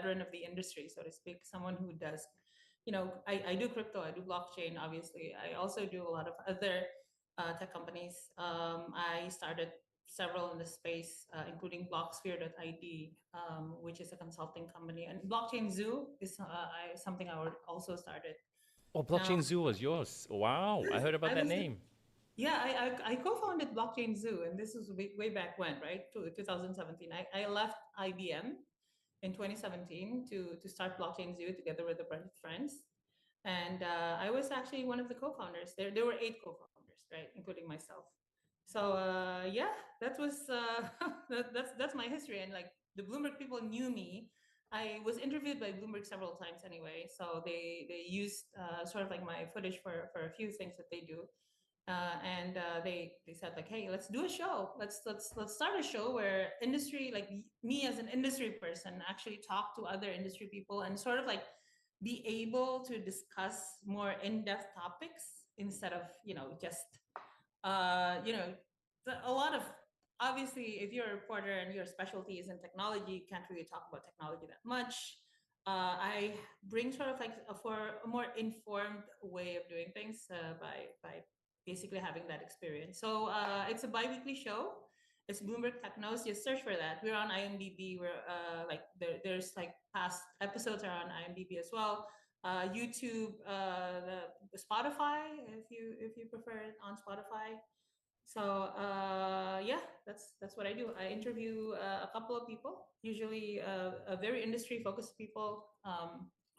veteran of the industry, so to speak, someone who does, I do crypto, I do blockchain, obviously. I also do a lot of other tech companies. I started several in the space, including Blocksphere.id, which is a consulting company, and Blockchain Zoo is something I also started. Oh, Now, Blockchain Zoo was yours. Wow, I heard about I that was the name. yeah, I co-founded Blockchain Zoo, and this was way back when, right? 2017. I left IBM in 2017 to start Blockchain Zoo together with a bunch of friends. And I was actually one of the co-founders. There were eight co-founders, right, including myself. So yeah, that was that's my history. And like the Bloomberg people knew me. I was interviewed by Bloomberg several times anyway, so they used sort of like my footage for a few things that they do. And they said like, hey, let's do a show. Let's start a show where industry, like me as an industry person, actually talk to other industry people and sort of like be able to discuss more in-depth topics instead of just you know a lot of, obviously, if you're a reporter and your specialty is in technology, you can't really talk about technology that much. I bring sort of like for a more informed way of doing things by basically having that experience. So it's a bi-weekly show. It's Bloomberg Technoz. Just search for that. We're on IMDb. We're like there's like past episodes are on IMDb as well. YouTube, the Spotify, if you prefer it on Spotify. So yeah, that's what I do. I interview a couple of people, usually very industry focused people,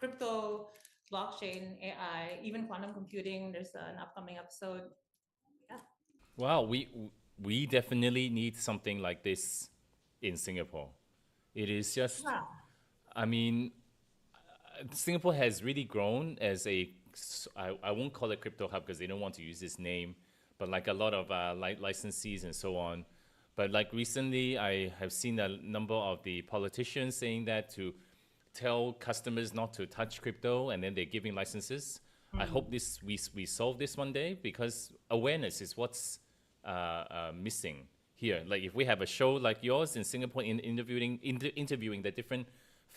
crypto, blockchain, AI, even quantum computing. There's an upcoming episode. Yeah. Wow, we definitely need something like this in Singapore. It is just, Yeah. I mean, Singapore has really grown as I won't call it crypto hub because they don't want to use this name, but like a lot of licensees and so on. But like recently, I have seen a number of the politicians saying that to tell customers not to touch crypto, and then they're giving licenses. I hope Mm. this we solve this one day because awareness is what's missing here. Like if we have a show like yours in Singapore, interviewing the different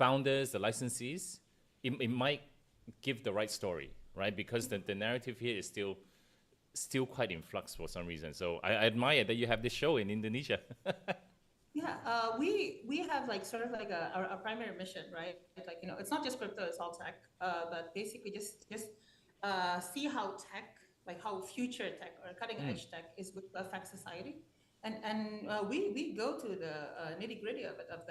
founders, the licensees, it might give the right story, right? Because the narrative here is still quite in flux for some reason. So I admire that you have this show in Indonesia. Yeah, we have like sort of like our primary mission, right? Like it's not just crypto, it's all tech. But basically, just see how tech, like how future tech or cutting Mm. edge tech is going to affect society, and we go to the nitty gritty of it, of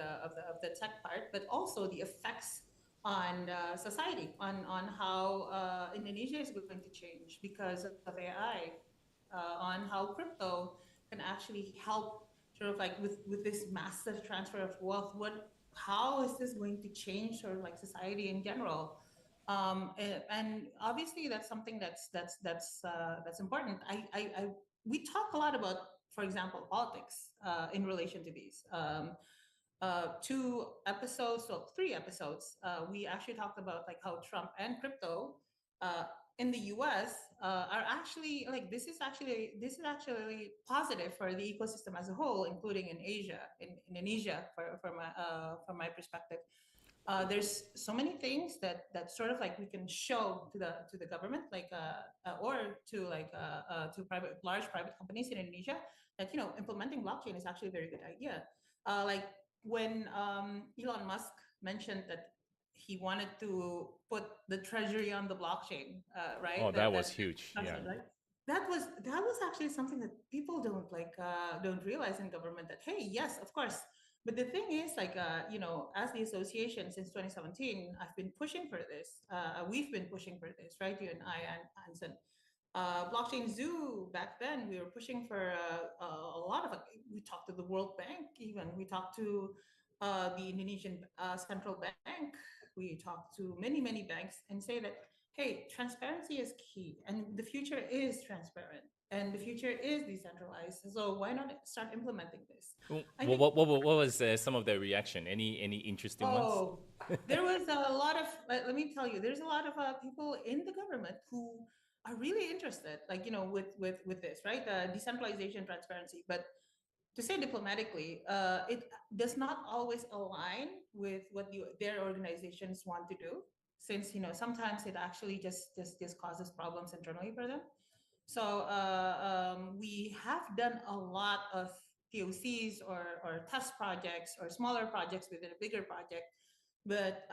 the tech part, but also the effects on society, on how Indonesia is going to change because of AI, on how crypto can actually help sort of like with this massive transfer of wealth. How is this going to change sort of like society in general? And obviously that's something that's important. I We talk a lot about, for example, politics in relation to these. 2 episodes, well, 3 episodes, we actually talked about like how Trump and crypto uh, in the US are actually like this is actually positive for the ecosystem as a whole, including in Asia, in Indonesia, from my perspective. There's so many things that sort of like we can show to the government, like or to large private companies in Indonesia, that implementing blockchain is actually a very good idea. Like when Elon Musk mentioned that he wanted to put the treasury on the blockchain, Oh, right? that That was that huge. Yeah. discussion, right? That was actually something that people don't realize in government, that hey, yes, of course, but the thing is, like, as the association since 2017, I've been pushing for this. We've been pushing for this, right? You and I, and Hansen. Blockchain Zoo, back then, we were pushing for a lot of, we talked to the World Bank, even. We talked to the Indonesian Central Bank. We talked to many, many banks and say that, hey, transparency is key, and the future is transparent, and the future is decentralized. So why not start implementing this? I think What was some of the reaction? Any interesting ones? Oh, there was a lot of, let me tell you, there's a lot of people in the government who are really interested, like, with this, right? Decentralization, transparency. But to say diplomatically, it does not always align with what their organizations want to do, since sometimes it actually just causes problems internally for them. So we have done a lot of POCs or test projects or smaller projects within a bigger project, but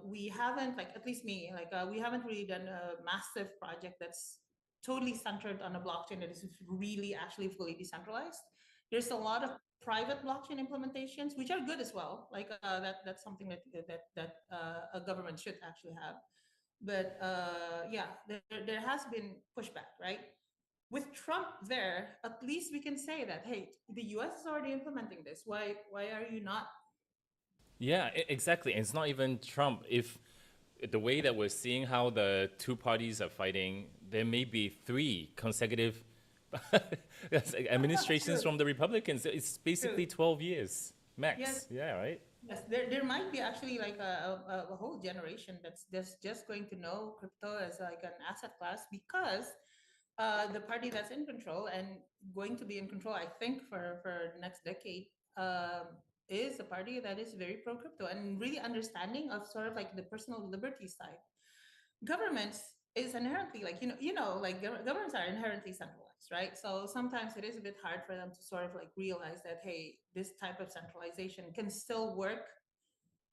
we haven't, like at least me, like we haven't really done a massive project that's totally centered on a blockchain that is really actually fully decentralized. There's a lot of private blockchain implementations, which are good as well. Like that's something that a government should actually have. But yeah, there has been pushback, right? With Trump there, at least we can say that, hey, the US is already implementing this. Why are you not? Yeah, exactly. And it's not even Trump. If the way that we're seeing how the two parties are fighting, there may be three consecutive administrations True, from the Republicans. It's true. basically 12 years Yes, max. Yeah, right? yes. There might be actually like a whole generation that's just going to know crypto as like an asset class, because the party that's in control and going to be in control, I think, for the next decade, is a party that is very pro crypto and really understanding of sort of like the personal liberty side. Governments is inherently like like governments are inherently centralized, right? So sometimes it is a bit hard for them to sort of like realize that, hey, this type of centralization can still work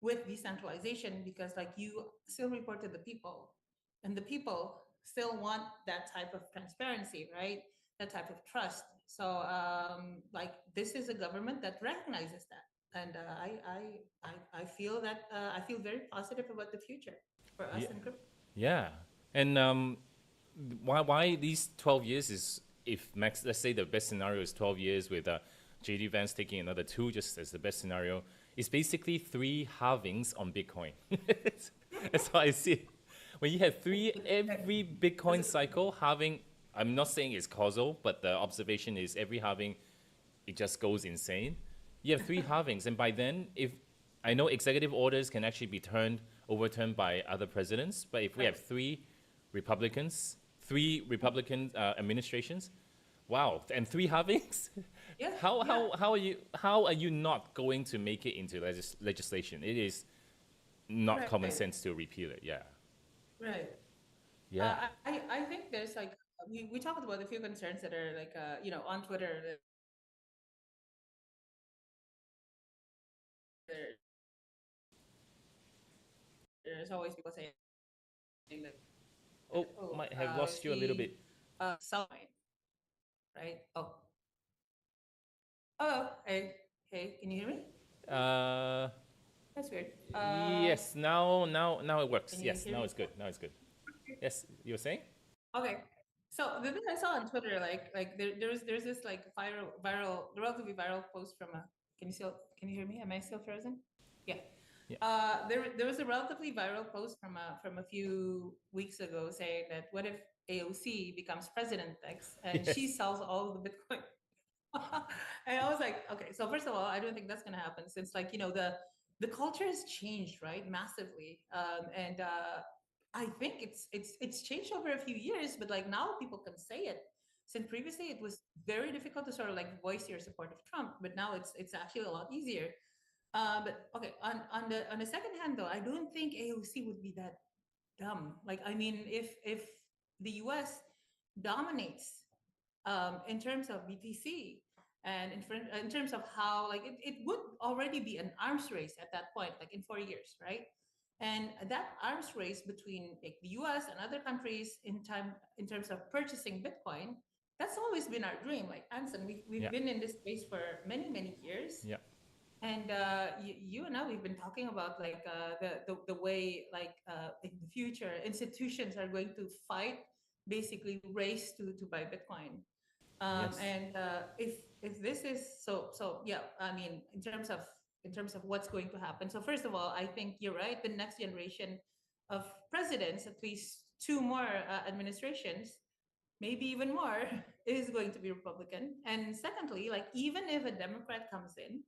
with decentralization, because like you still report to the people, and the people still want that type of transparency, right? That type of trust. So like this is a government that recognizes that, and I feel that I feel very positive about the future for us Yeah. in crypto. Yeah. And why these 12 years is, if max, let's say the best scenario is 12 years with JD Vance taking another two just as the best scenario, it's basically three halvings on Bitcoin. That's how I see it. When you have three every Bitcoin cycle halving, I'm not saying it's causal, but the observation is every halving it just goes insane. You have three halvings, and by then, if I know executive orders can actually be overturned by other presidents, but if we Right. have three Republican administrations, wow, and three halvings, Yeah, how, yeah, how, how, are you, how are you not going to make it into legislation? It is not common right, sense to repeal it. Yeah, right. yeah, I think there's like we talked about a few concerns that are like on Twitter. There's always people saying that, oh, oh, might have lost you a little bit. sell mine, right? Oh, hey, can you hear me? uh, That's weird. yes, now it works. Can you Yes, hear now me? it's good. Now it's good. Yes, you were saying? Okay. So the thing I saw on Twitter, like there's this like relatively viral post from a. Can you hear me? Am I still frozen? Yeah. Yeah. There was a relatively viral post from a few weeks ago saying that, what if AOC becomes President X and she Yes. sells all of the Bitcoin? And I was like, okay, so first of all, I don't think that's gonna happen, since like the culture has changed, right, massively, and I think it's changed over a few years, but like now people can say it. Since previously it was very difficult to sort of like voice your support of Trump, but now it's actually a lot easier. But okay, on the second hand though, I don't think AOC would be that dumb. Like, I mean, if the US dominates in terms of BTC, and in terms of how like it would already be an arms race at that point, like in 4 years, right? And that arms race between like the US and other countries in terms of purchasing Bitcoin, that's always been our dream. Like Anson, we've Yeah. been in this space for many years, Yeah. and you and I, we've been talking about like the way like in the future institutions are going to fight, basically race to buy Bitcoin. Yes. And if this is yeah, I mean, in terms of what's going to happen. So first of all, I think you're right. The next generation of presidents, at least two more administrations, maybe even more, is going to be Republican. And secondly, like even if a Democrat comes in,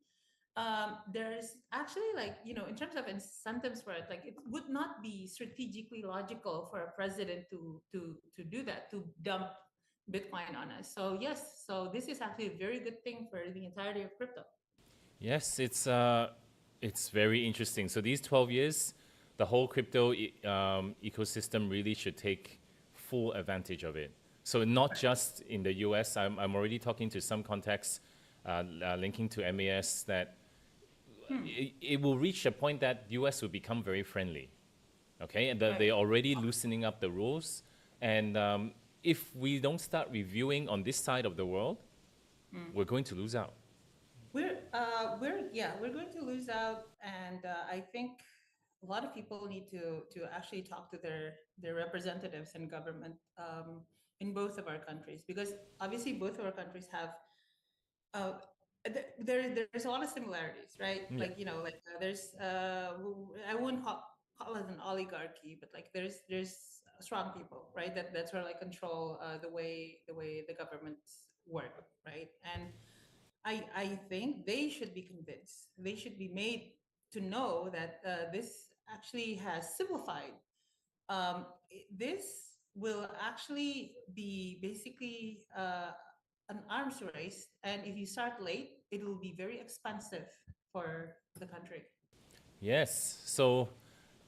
there's actually like in terms of incentives for it, like it would not be strategically logical for a president to do that, to dump Bitcoin on us. So yes, so this is actually a very good thing for the entirety of crypto. Yes, it's very interesting. So these 12 years, the whole crypto ecosystem really should take full advantage of it. So not just in the US, I'm already talking to some contacts linking to MAS that it will reach a point that US will become very friendly, okay? And that Right. they're already loosening up the rules. And if we don't start reviewing on this side of the world, we're going to lose out. We're going to lose out, and I think a lot of people need to actually talk to their representatives in government, in both of our countries, because obviously both of our countries have uh, there's a lot of similarities, right? Yeah. Like like I wouldn't call it an oligarchy, but like there's strong people, right? That sort of like control the way the governments work, right? And I think they should be convinced. They should be made to know that this actually has simplified. This will actually be basically an arms race, and if you start late, it will be very expensive for the country. Yes. So,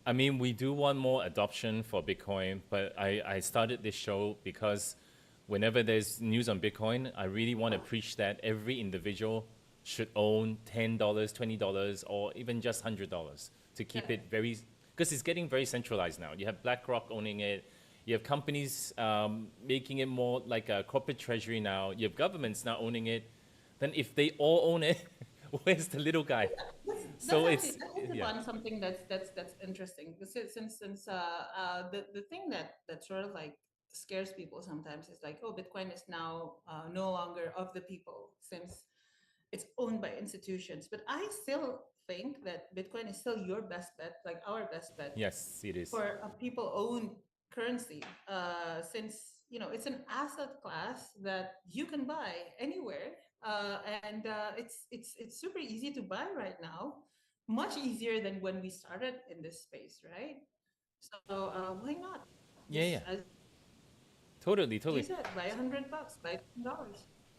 I mean, we do want more adoption for Bitcoin, but I started this show because whenever there's news on Bitcoin, I really want to preach that every individual should own $10, $20, or even just $100 to keep Yeah. it very, because it's getting very centralized now. You have BlackRock owning it. You have companies making it more like a corporate treasury now. You have governments now owning it. Then if they all own it, where's the little guy? That's So actually it's, that is yeah. upon something that's interesting. Because since the thing that sort of like scares people sometimes is like, oh, Bitcoin is now no longer of the people since it's owned by institutions. But I still think that Bitcoin is still your best bet, like our best bet Yes, it is. for a people-owned currency, since it's an asset class that you can buy anywhere, and it's super easy to buy right now, much easier than when we started in this space, right? So why not? Yeah, Just yeah. as Totally, you totally. said, buy $100, buy $10.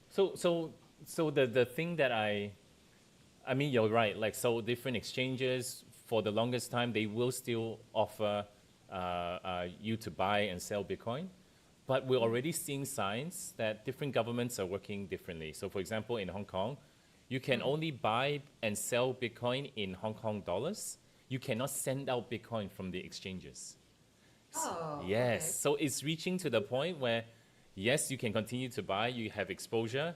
So, so, so the thing that I mean, you're right. Like, so different exchanges for the longest time, they will still offer you to buy and sell Bitcoin. But we're already seeing signs that different governments are working differently. So, for example, in Hong Kong, you can Mm. only buy and sell Bitcoin in Hong Kong dollars. You cannot send out Bitcoin from the exchanges. Oh, Yes. okay. So it's reaching to the point where, yes, you can continue to buy, you have exposure,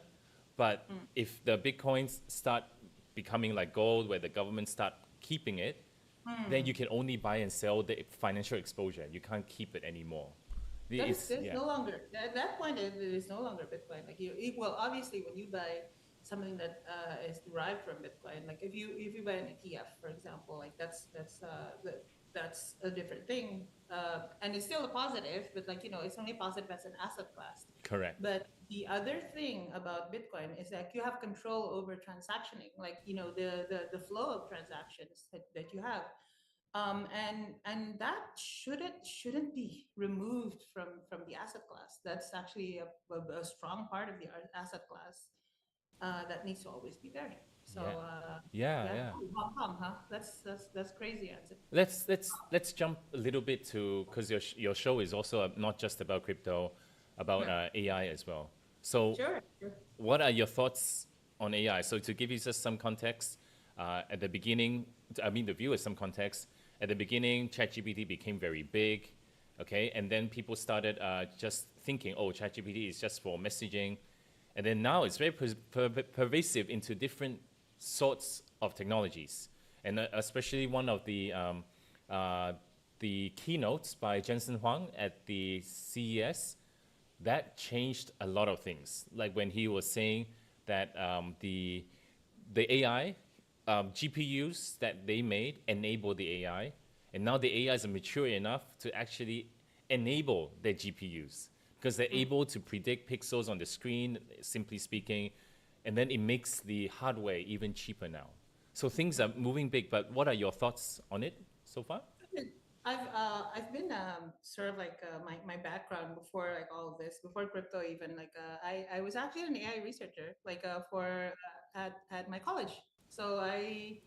but Mm. if the Bitcoins start becoming like gold, where the government start keeping it, then you Mm. can only buy and sell the financial exposure. You can't keep it anymore. It's, That is yeah, no longer at that point. It is no longer Bitcoin. Like well, obviously, when you buy something that is derived from Bitcoin, like if you buy an ETF, for example, like that's a different thing, and it's still a positive, but like it's only positive as an asset class. correct. But the other thing about Bitcoin is that you have control over transactioning, like the flow of transactions that you have, and that shouldn't be removed from the asset class. That's actually a strong part of the asset class that needs to always be there. So Yeah, yeah, yeah. yeah. Oh, Hong Kong, huh? That's crazy answer. Let's jump a little bit to, because your show is also not just about crypto, about Yeah. AI as well. So Sure, sure. what are your thoughts on AI? So to give you just some context, at the beginning, I mean the viewers some context. At the beginning, ChatGPT became very big, okay, and then people started just thinking, oh, ChatGPT is just for messaging, and then now it's very pervasive into different sorts of technologies, and especially one of the keynotes by Jensen Huang at the CES that changed a lot of things. Like when he was saying that the AI GPUs that they made enable the AI, and now the AIs are mature enough to actually enable their GPUs because they're Mm. able to predict pixels on the screen, simply speaking, and then it makes the hardware even cheaper now. So things are moving big. But what are your thoughts on it so far? I've been sort of like my background before like all of this, before crypto even, like I was actually an AI researcher like for at my college. So I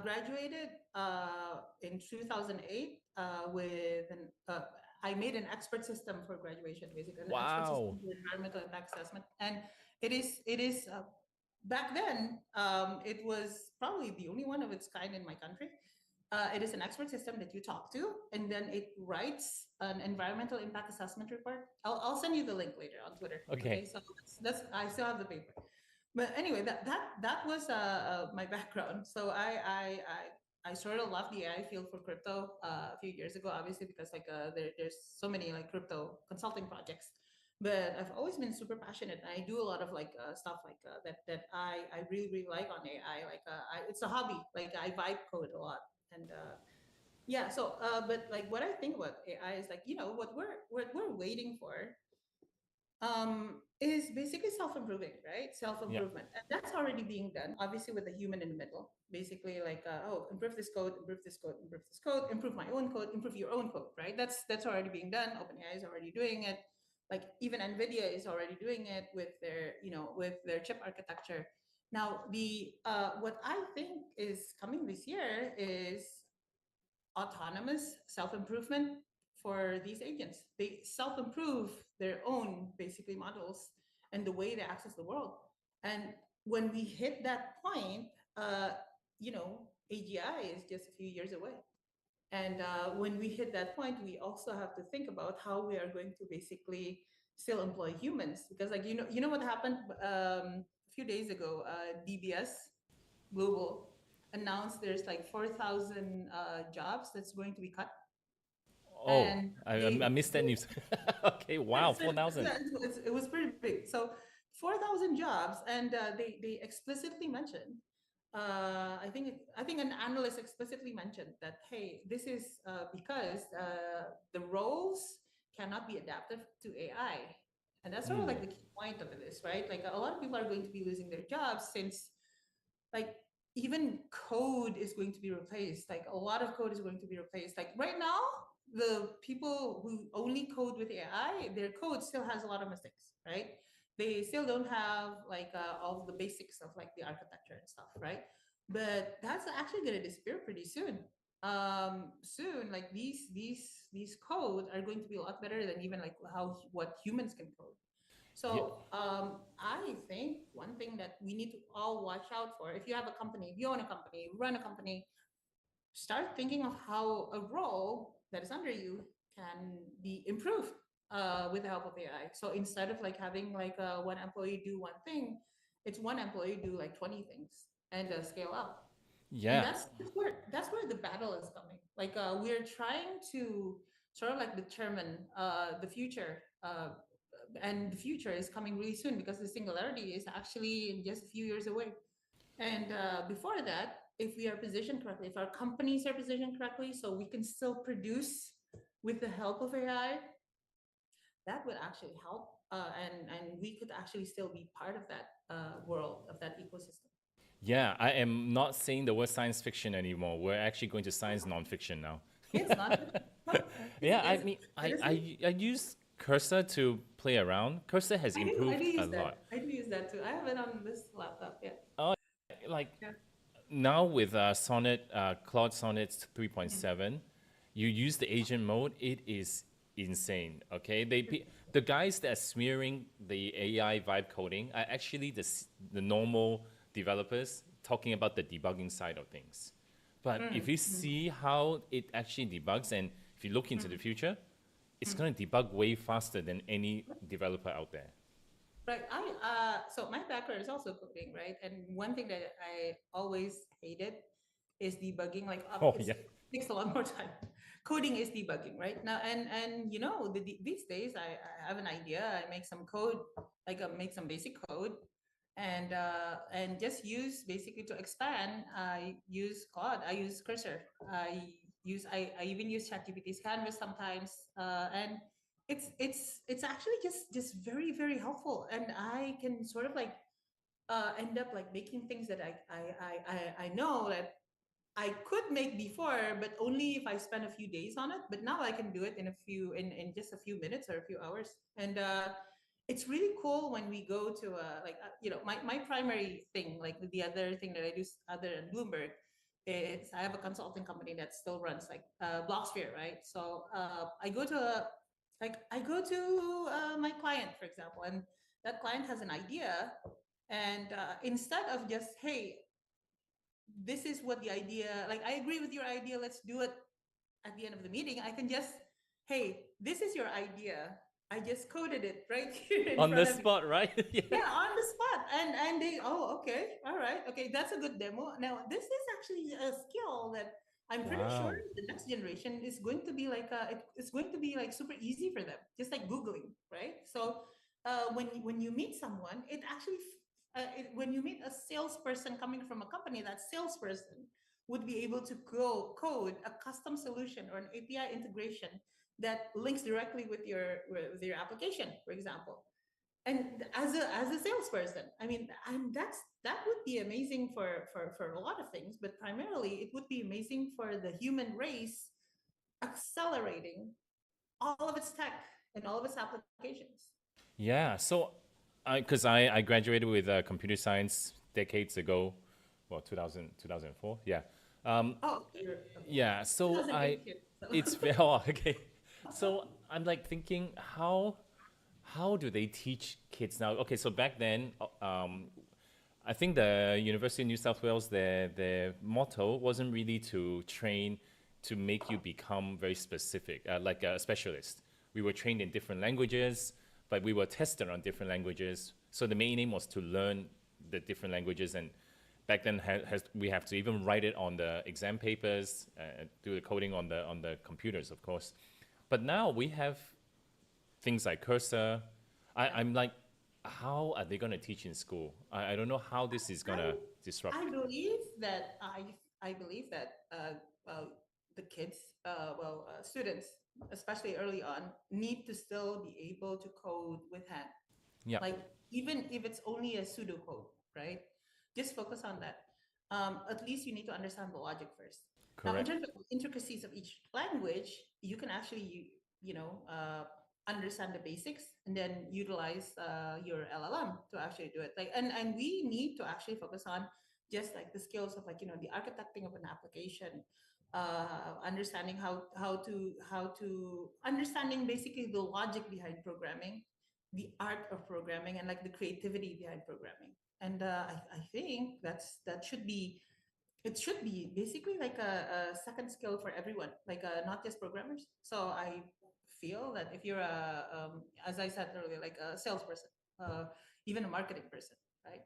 graduated in 2008 with an I made an expert system for graduation, basically an expert system Wow. for environmental impact assessment, and it is back then it was probably the only one of its kind in my country. It is an expert system that you talk to, and then it writes an environmental impact assessment report. I'll send you the link later on Twitter. Okay. Okay, so that's I still have the paper. But anyway, that was my background. So I sort of left the AI field for crypto a few years ago, obviously because like there's so many like crypto consulting projects. But I've always been super passionate. I do a lot of like stuff like that I really like on AI. Like it's a hobby. Like I vibe code a lot, and yeah. So but like what I think about AI is like what we're waiting for is basically self-improving, right? Yeah. Self-improvement, and that's already being done, obviously, with the human in the middle. Basically, like, oh, improve this code, improve this code, improve this code, improve my own code, improve your own code, right? That's already being done. OpenAI is already doing it. Like even NVIDIA is already doing it with their, with their chip architecture. Now, the what I think is coming this year is autonomous self-improvement for these agents. They self-improve their own basically models and the way they access the world. And when we hit that point, uh, AGI is just a few years away. And when we hit that point, we also have to think about how we are going to basically still employ humans, because like you know what happened a few days ago. DBS Global announced there's like 4,000 jobs that's going to be cut, Oh, and I missed that news. Okay. Wow. yes, 4,000. it was pretty big. So 4,000 jobs, and they explicitly mentioned. I think an analyst explicitly mentioned that hey, this is because the roles cannot be adaptive to AI, and that's sort of like Mm. the key point of this, right? Like a lot of people are going to be losing their jobs since like even code is going to be replaced. Like a lot of code is going to be replaced. Like right now, the people who only code with AI, their code still has a lot of mistakes, right? They still don't have like all of the basics of like the architecture and stuff, right? But that's actually going to disappear pretty soon. Soon, like these code are going to be a lot better than even like how what humans can code. Yeah. So I think one thing that we need to all watch out for, if you have a company, if you own a company, run a company, start thinking of how a role that is under you can be improved with the help of AI. So instead of like having like one employee do one thing, it's one employee do like 20 things and scale up. And Yeah. that's where the battle is coming. Like we're trying to sort of like determine the future, and the future is coming really soon because the singularity is actually in just a few years away. And before that, if we are positioned correctly, if our companies are positioned correctly, so we can still produce with the help of AI, that would actually help, and we could actually still be part of that world, of that ecosystem. Yeah. I am not saying the word science fiction anymore. We're actually going to science nonfiction now. It's not fiction. No, Yeah. I it's mean, seriously. I use Cursor to play around. Cursor has I do improved a use lot. that. I do use that too. I have it on this laptop. Yeah. Oh, like Yeah. now with Sonnet, Claude Sonnet Mhm. 3.7, you use the agent mode. It is insane. Okay, the guys that are smearing the AI vibe coding are actually the normal developers talking about the debugging side of things. But if Mm, you mm, see how it actually debugs, and if you look into the mm, future, it's mm. going to debug way faster than any developer out there. Right. So my background is also coding, right? And one thing that I always hated is debugging. Like Oh it's yeah. it takes a lot more time. Coding is debugging, right? Now and these days I have an idea. I make some code, like make some basic code, and just use basically to expand. I use Claude. I use Cursor. I even use ChatGPT's Canvas sometimes, and it's actually just very very helpful, and I can sort of like end up like making things that I know that I could make before, but only if I spend a few days on it. But now I can do it in just a few minutes or a few hours. And it's really cool when we go to my primary thing, like the other thing that I do other than Bloomberg, is I have a consulting company that still runs like Blocksphere, right? So I go to my client, for example, and that client has an idea, and instead of just, hey, this is what the idea, like, I agree with your idea, let's do it at the end of the meeting, I can just, hey, this is your idea, I just coded it right here in On the front of you. spot, right? Yeah. Yeah, on the spot. And they, oh, okay, all right, okay, that's a good demo. Now this is actually a skill that I'm pretty sure Wow. the next generation is going to be like it's going to be like super easy for them, just like googling, right? So when you meet someone, it actually when you meet a salesperson coming from a company, that salesperson would be able to go code a custom solution or an API integration that links directly with your application, for example. And as a salesperson, I mean, and that would be amazing for a lot of things, but primarily it would be amazing for the human race, accelerating all of its tech and all of its applications. Yeah. So, I graduated with computer science decades ago, well, 2004. Yeah. Um, Oh, you're okay. yeah. So 2008 kid. So. it's very oh, okay. So I'm like thinking, how do they teach kids now? Okay, so back then, I think the University of New South Wales, their motto wasn't really to train to make you become very specific, like a specialist. We were trained in different languages, but we were tested on different languages. So the main aim was to learn the different languages, and back then we have to even write it on the exam papers, do the coding on the computers, of course. But now we have things like cursor. I'm like, how are they going to teach in school? I don't know how this is going to disrupt. I believe that I believe that the kids, students, especially early on, need to still be able to code with hand. Yeah, Like, even if it's only a pseudocode, right? Just focus on that. At least you need to understand the logic first. Now, in correct. terms of intricacies of each language, you can actually, understand the basics and then utilize your LLM to actually do it. Like, and we need to actually focus on just like the skills of, like, the architecting of an application, understanding how to understanding basically the logic behind programming, the art of programming, and like the creativity behind programming. And I think that should be, it should be basically like a second skill for everyone, like not just programmers. So I feel that if you're as I said earlier, like a salesperson, uh, even a marketing person, right?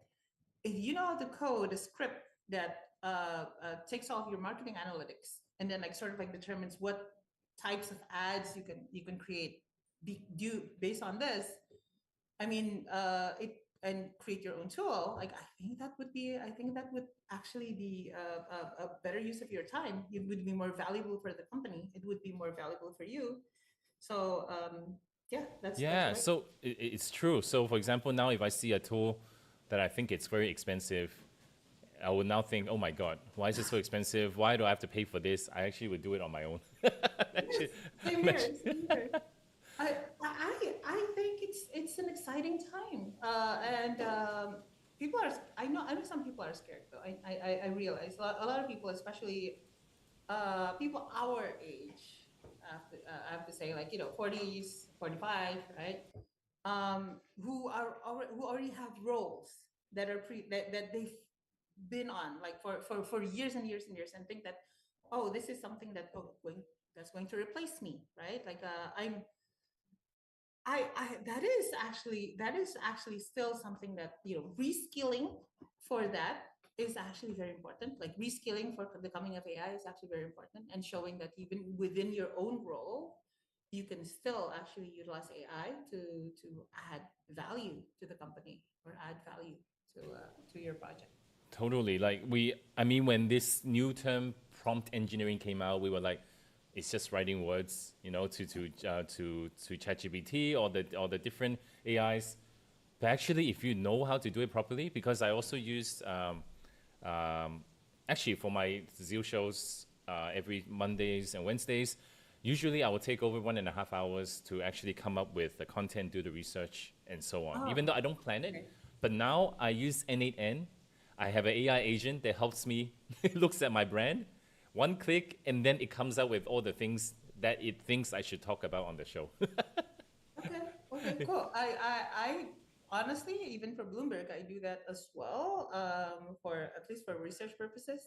If you know how to code a script that takes all of your marketing analytics and then like sort of like determines what types of ads you can create, do based on this, I mean, it and create your own tool. Like, I think that would actually be a better use of your time. It would be more valuable for the company. It would be more valuable for you. So yeah, that's Yeah, what I. so it's true. So for example, now if I see a tool that I think it's very expensive, I would now think, oh my God, why is it so expensive? Why do I have to pay for this? I actually would do it on my own. Yes, Actually, same I'm here. actually- Same here. I think it's an exciting time, and people are. I know some people are scared though. I realize a lot of people, especially people our age, I have to say, like, 40s, 45, right? Who already have roles that are that they've been on, like, for years and years and years, and think that, oh, this is something that's going to replace me, right? Like, that is actually still something that, reskilling for that is actually very important. Like, reskilling for the coming of AI is actually very important, and showing that even within your own role, you can still actually utilize AI to add value to the company, or add value to your project. totally. I mean, when this new term prompt engineering came out, we were like, it's just writing words, to ChatGPT or the different AIs. But actually, if you know how to do it properly, because I also used actually for my Zeal shows every Mondays and Wednesdays, usually I will take over 1.5 hours to actually come up with the content, do the research, and so on. Oh, Even though I don't plan it, okay. but now I use N8N. I have an AI agent that helps me, looks at my brand, one click, and then it comes out with all the things that it thinks I should talk about on the show. Okay, okay, cool. I honestly, even for Bloomberg, I do that as well. For at least for research purposes.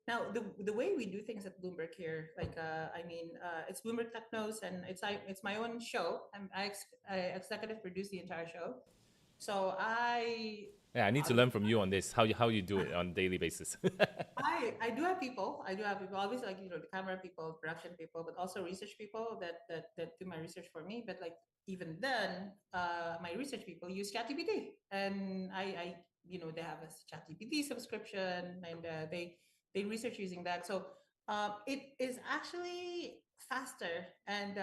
Now, the way we do things at Bloomberg here, like it's Bloomberg Technoz, and it's my own show. I executive produce the entire show. So Yeah, I need to learn from you on this, how you do it on a daily basis. I do have people. I do have people. Obviously, like the camera people, production people, but also research people that do my research for me. But like even then, my research people use ChatGPT, and they have a ChatGPT subscription, and they research using that. So it is actually faster, and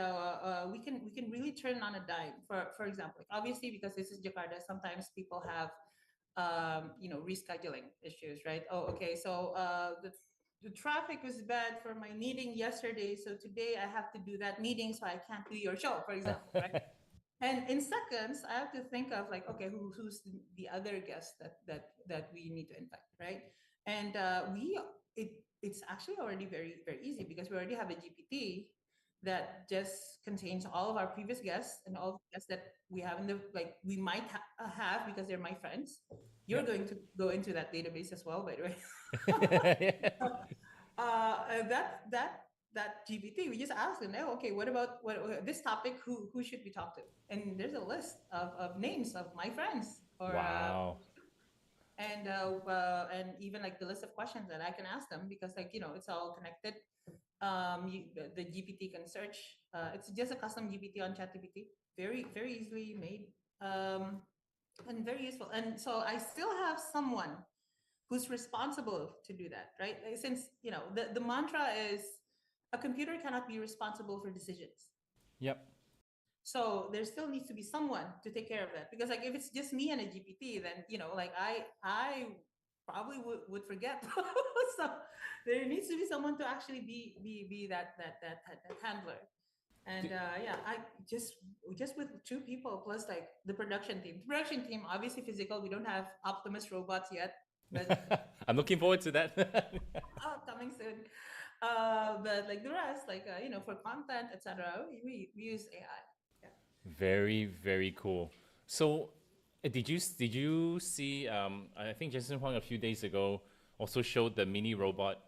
we can really turn on a dime. For example, like obviously because this is Jakarta, sometimes people have rescheduling issues, right? Oh, okay. So the traffic was bad for my meeting yesterday. So today I have to do that meeting. So I can't do your show, for example, right? And in seconds, I have to think of like, okay, who's the other guest that we need to invite, right? And it's actually already very, very easy because we already have a GPT that just contains all of our previous guests and all the guests that we have in the like we might have because they're my friends. You're Yep. going to go into that database as well, by the way. That GPT, we just asked them, oh, okay, what about this topic? Who should we talk to? And there's a list of names of my friends, or Wow. and even like the list of questions that I can ask them because like it's all connected. The GPT can search. It's just a custom GPT on ChatGPT, very very easily made, and very useful. And so I still have someone who's responsible to do that, right? Like, since the mantra is a computer cannot be responsible for decisions. Yep. So there still needs to be someone to take care of that because like if it's just me and a GPT, then like I probably would forget. So there needs to be someone to actually be that handler. And yeah, I just with two people plus like the production team. The production team obviously physical. We don't have Optimus robots yet, but I'm looking forward to that. coming soon. But like the rest, like for content, etc., we use AI. Yeah. Very, very cool. So, did you see? I think Jason Huang a few days ago also showed the mini robot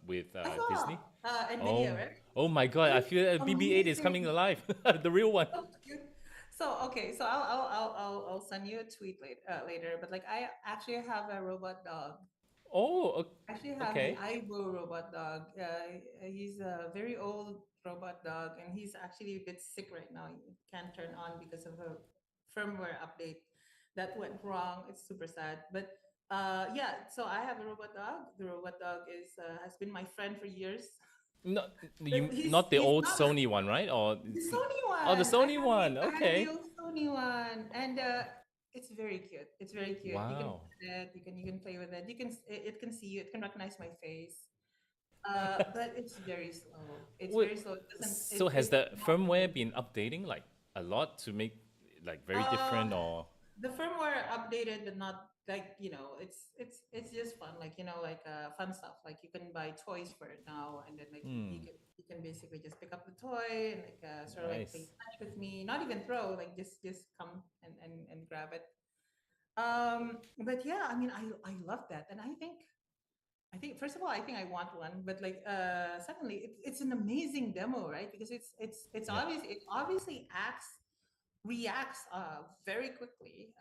with I saw Disney. NVIDIA, Oh, right? oh my God! I It's feel BB-8 is coming amazing. alive, the real one. So cute. So okay, so I'll send you a tweet later. But like I actually have a robot dog. Oh, I actually have the okay. Aibo robot dog. He's a very old robot dog, and he's actually a bit sick right now. He can't turn on because of a firmware update that went wrong. It's super sad. But yeah, so I have a robot dog. The robot dog is has been my friend for years. Not But you, he's not the he's old not Sony one, right? Or the it's Sony oh, the one. Sony one. I have the Okay. old Sony one, and it's very cute. It's very cute. You can Wow. pet it. You can play with it. It can see you. It can recognize my face. But it's very slow. It's Wait, very slow. It doesn't. so has It's the not firmware good. been updating like a lot to make like very Uh, different or? the firmware updated, but not like it's just fun. Like like fun stuff. Like you can buy toys for it now, and then like Hmm. you can basically just pick up the toy and like sort of like play Nice. touch with me. Not even throw. Like just come and grab it. But yeah, I mean, I love that, and I think first of all, I think I want one, but like secondly, it's an amazing demo, right? Because it's Yep. obvious it obviously reacts very quickly.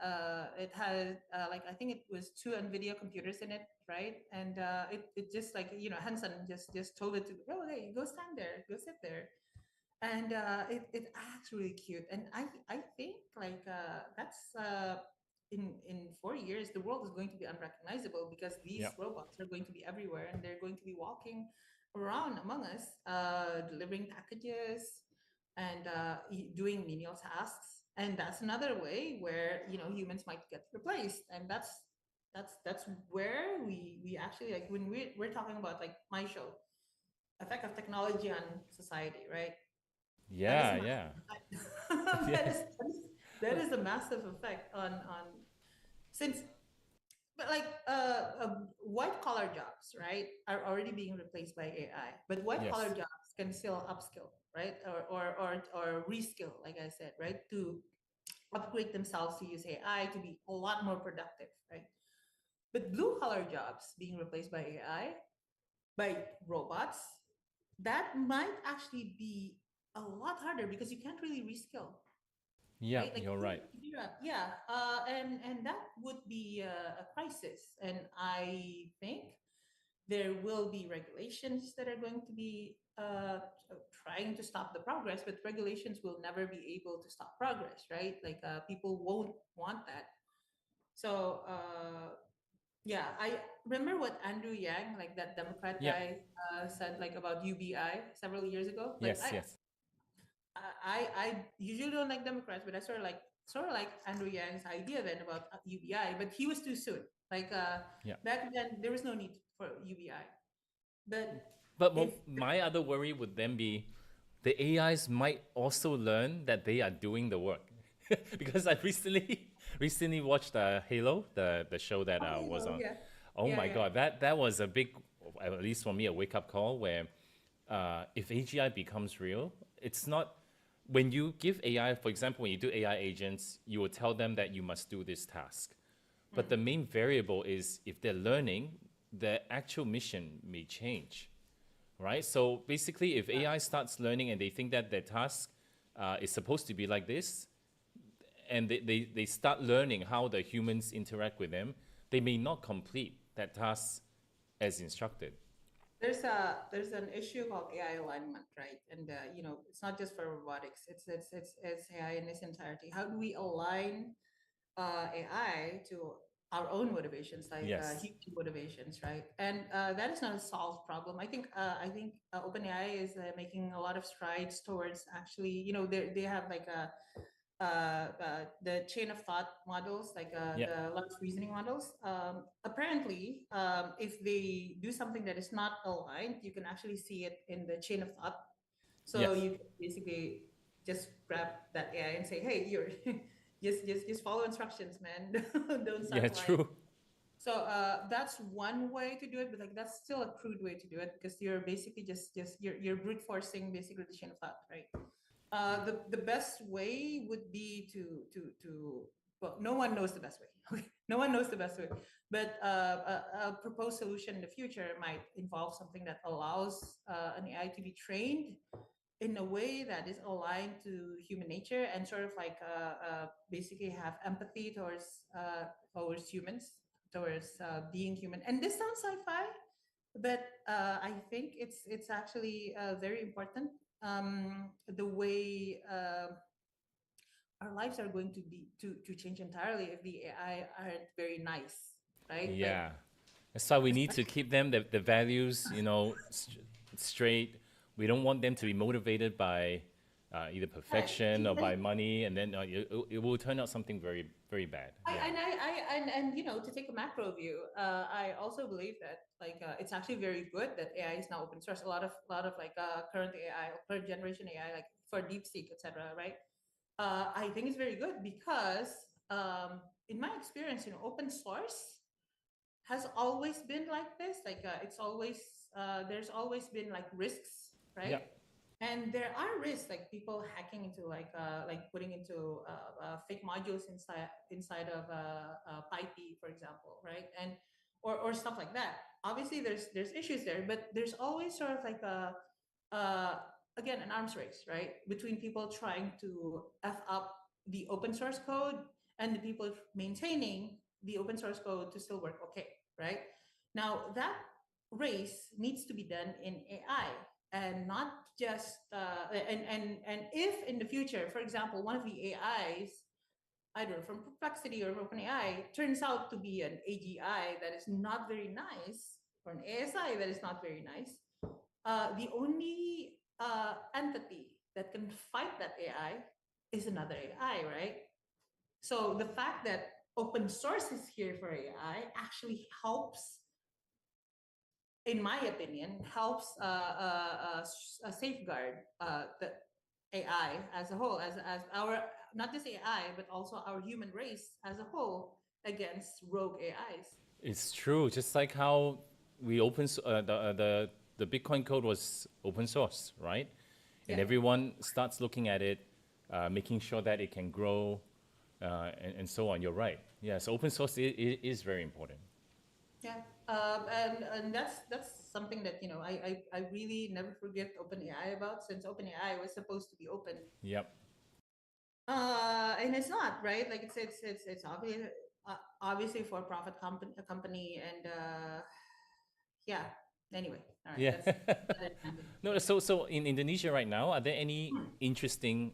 It has like I think it was two NVIDIA computers in it, right? And it just like Hanson just told it to go, oh, hey, go stand there, go sit there, and it acts really cute. And I think like that's in 4 years the world is going to be unrecognizable because these Yep. robots are going to be everywhere and they're going to be walking around among us, delivering packages and doing menial tasks. And that's another way where humans might get replaced, and That's where we actually like when we're talking about like my show, effect of technology on society, right? That is a Yeah, massive yeah. effect. Yeah. That is a massive effect on since but like white collar jobs, right, are already being replaced by AI. But white collar Yes. jobs can still upskill, right, or reskill, like I said, right, to upgrade themselves to use AI to be a lot more productive, right? But blue collar jobs being replaced by AI, by robots, that might actually be a lot harder because you can't really reskill, Yeah, right? Like you're right. yeah, and that would be a crisis. And I think there will be regulations that are going to be trying to stop the progress, but regulations will never be able to stop progress, right? Like people won't want that. So yeah, I remember what Andrew Yang, like that Democrat Yeah. guy, said like about UBI several years ago. But Yes, yes. I usually don't like Democrats, but I sort of like Andrew Yang's idea then about UBI. But he was too soon. Like Yeah. back then, there was no need for UBI. But But if my other worry would then be the AIs might also learn that they are doing the work. Because I recently watched Halo, the show that okay, was well, on. yeah, Oh yeah, my yeah, God, that was a big, at least for me, a wake up call where if AGI becomes real, it's not when you give AI, for example, when you do AI agents, you will tell them that you must do this task. But the mm, main variable is if they're learning, the actual mission may change, right? So basically, if yeah. AI starts learning and they think that their task is supposed to be like this, and they start learning how the humans interact with them, they may not complete that task as instructed. There's an issue called AI alignment, right? And it's not just for robotics. It's AI in its entirety. How do we align AI to our own motivations, like Yes. human motivations, right? And that is not a solved problem. I think OpenAI is making a lot of strides towards actually, they have like the chain of thought models, like Yeah. the large reasoning models. Apparently, if they do something that is not aligned, you can actually see it in the chain of thought. So Yes. you can basically just grab that AI and say, "Hey, you're just follow instructions, man. Don't Yeah. start lying." True. So that's one way to do it, but like that's still a crude way to do it because you're basically just you're brute forcing basically the chain of thought, right? The best way would be to well, no one knows the best way. Okay, no one knows the best way, but a proposed solution in the future might involve something that allows an AI to be trained in a way that is aligned to human nature and sort of like basically have empathy towards humans, towards being human. And this sounds sci-fi, but I think it's actually very important. The way our lives are going to be to change entirely if the AI aren't very nice, right? Like Yeah. That's why we need to especially keep them the values, straight. We don't want them to be motivated by either right. perfection or by money, and then it will turn out something very, very bad. Yeah. And to take a macro view, I also believe that like it's actually very good that AI is now open source. A lot of like current AI, current generation AI, like for DeepSeek, etc. Right? I think it's very good because in my experience, open source has always been like this. Like it's always there's always been like risks, Yeah. right? And there are risks like people hacking into like putting into fake modules inside of PyP, for example, right? And or stuff like that. Obviously, there's issues there, but there's always sort of like a uh, again an arms race, right, between people trying to f up the open source code and the people maintaining the open source code to still work okay, right? Now that race needs to be done in AI and not just and if in the future, for example, one of the AIs, I don't know, from Perplexity or OpenAI, turns out to be an AGI that is not very nice, or an ASI that is not very nice, the only entity that can fight that AI is another AI, right? So the fact that open source is here for AI actually helps, in my opinion, helps safeguard the AI as a whole, as our, not just AI, but also our human race as a whole against rogue AIs. It's true. Just like how we the Bitcoin code was open source, right? And Yeah, everyone starts looking at it, making sure that it can grow, and so on. You're right. Yes, open source is very important. yeah, and that's something that I really never forget OpenAI about, since OpenAI was supposed to be open. Yep. And it's not, right. Like it's obviously obviously for profit company, and yeah. Anyway, all right, Yeah. that's that No. So in Indonesia right now, are there any interesting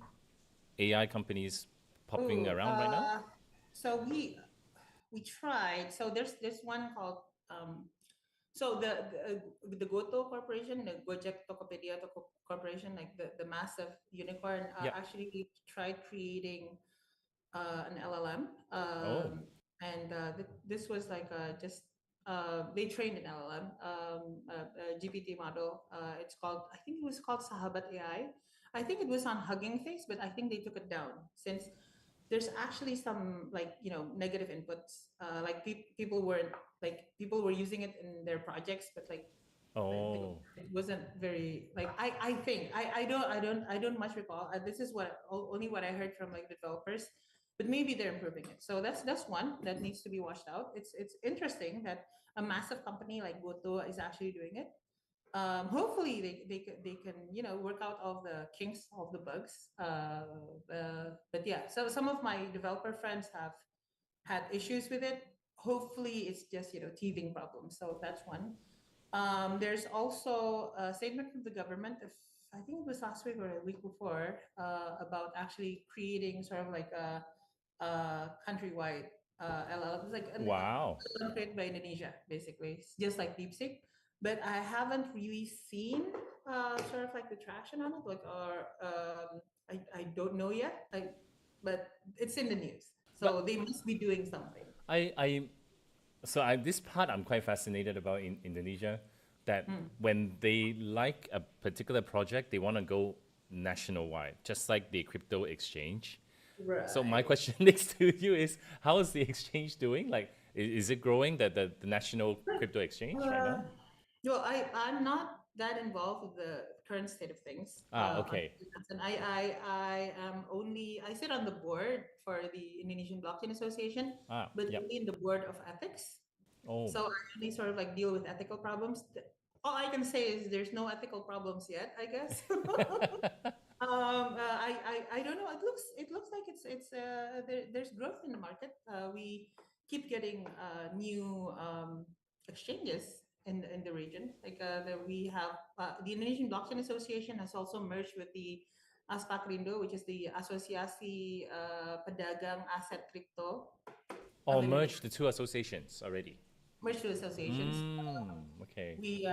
AI companies popping Ooh, around right now? so we tried. So there's one called um so the Goto Corporation, the Gojek Tokopedia Corporation, like the massive unicorn, Yep. actually tried creating an LLM, Oh. and this was like just they trained an LLM, a GPT model. It's called, I think it was called Sahabat AI. I think it was on Hugging Face, but I think they took it down since there's actually some, like, negative inputs. Like people were using it in their projects, but like Oh. it wasn't very, like, I think I don't much recall. This is only what I heard from like developers, but maybe they're improving it. So that's one that needs to be washed out. It's interesting that a massive company like Goto is actually doing it. Hopefully they can work out all the kinks, all the bugs. But yeah, so some of my developer friends have had issues with it. Hopefully it's just teething problems. So that's one. There's also a statement from the government, if I think it was last week or a week before, about actually creating sort of like a countrywide LLM. It's like an Wow. LLM created by Indonesia, basically. It's just like DeepSeek. But I haven't really seen sort of like the traction on it, like, or I don't know yet. But it's in the news, so But they must be doing something. I this part I'm quite fascinated about in Indonesia, that Mm. when they like a particular project, they want to go national wide, just like the crypto exchange. So my Right. question next to you is, how is the exchange doing? Like, is it growing, the national crypto exchange right Uh, now? no, I'm not that involved with the current state of things. Ah, okay. And I sit on the board for the Indonesian Blockchain Association, Ah, but yep. only in the board of ethics. Oh, So I only sort of like deal with ethical problems. All I can say is there's no ethical problems yet, I guess. I don't know. It looks like there's growth in the market. We keep getting new exchanges in the region. Like we have the Indonesian Blockchain Association has also merged with the Aspakrindo, which is the Asosiasi Pedagang Aset Crypto of or Indonesia. merge the two associations already. Merged with associations. Okay. We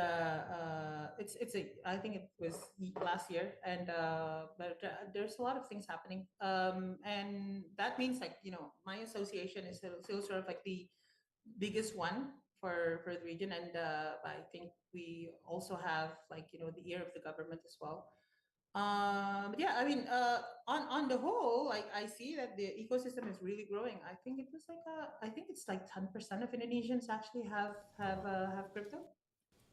it's a, I think it was last year, and but there's a lot of things happening, and that means, like, my association is still sort of like the biggest one for the region, and I think we also have, like, the ear of the government as well. But yeah, I mean, on the whole, like, I see that the ecosystem is really growing. I think it was like I think it's like 10% of Indonesians actually have crypto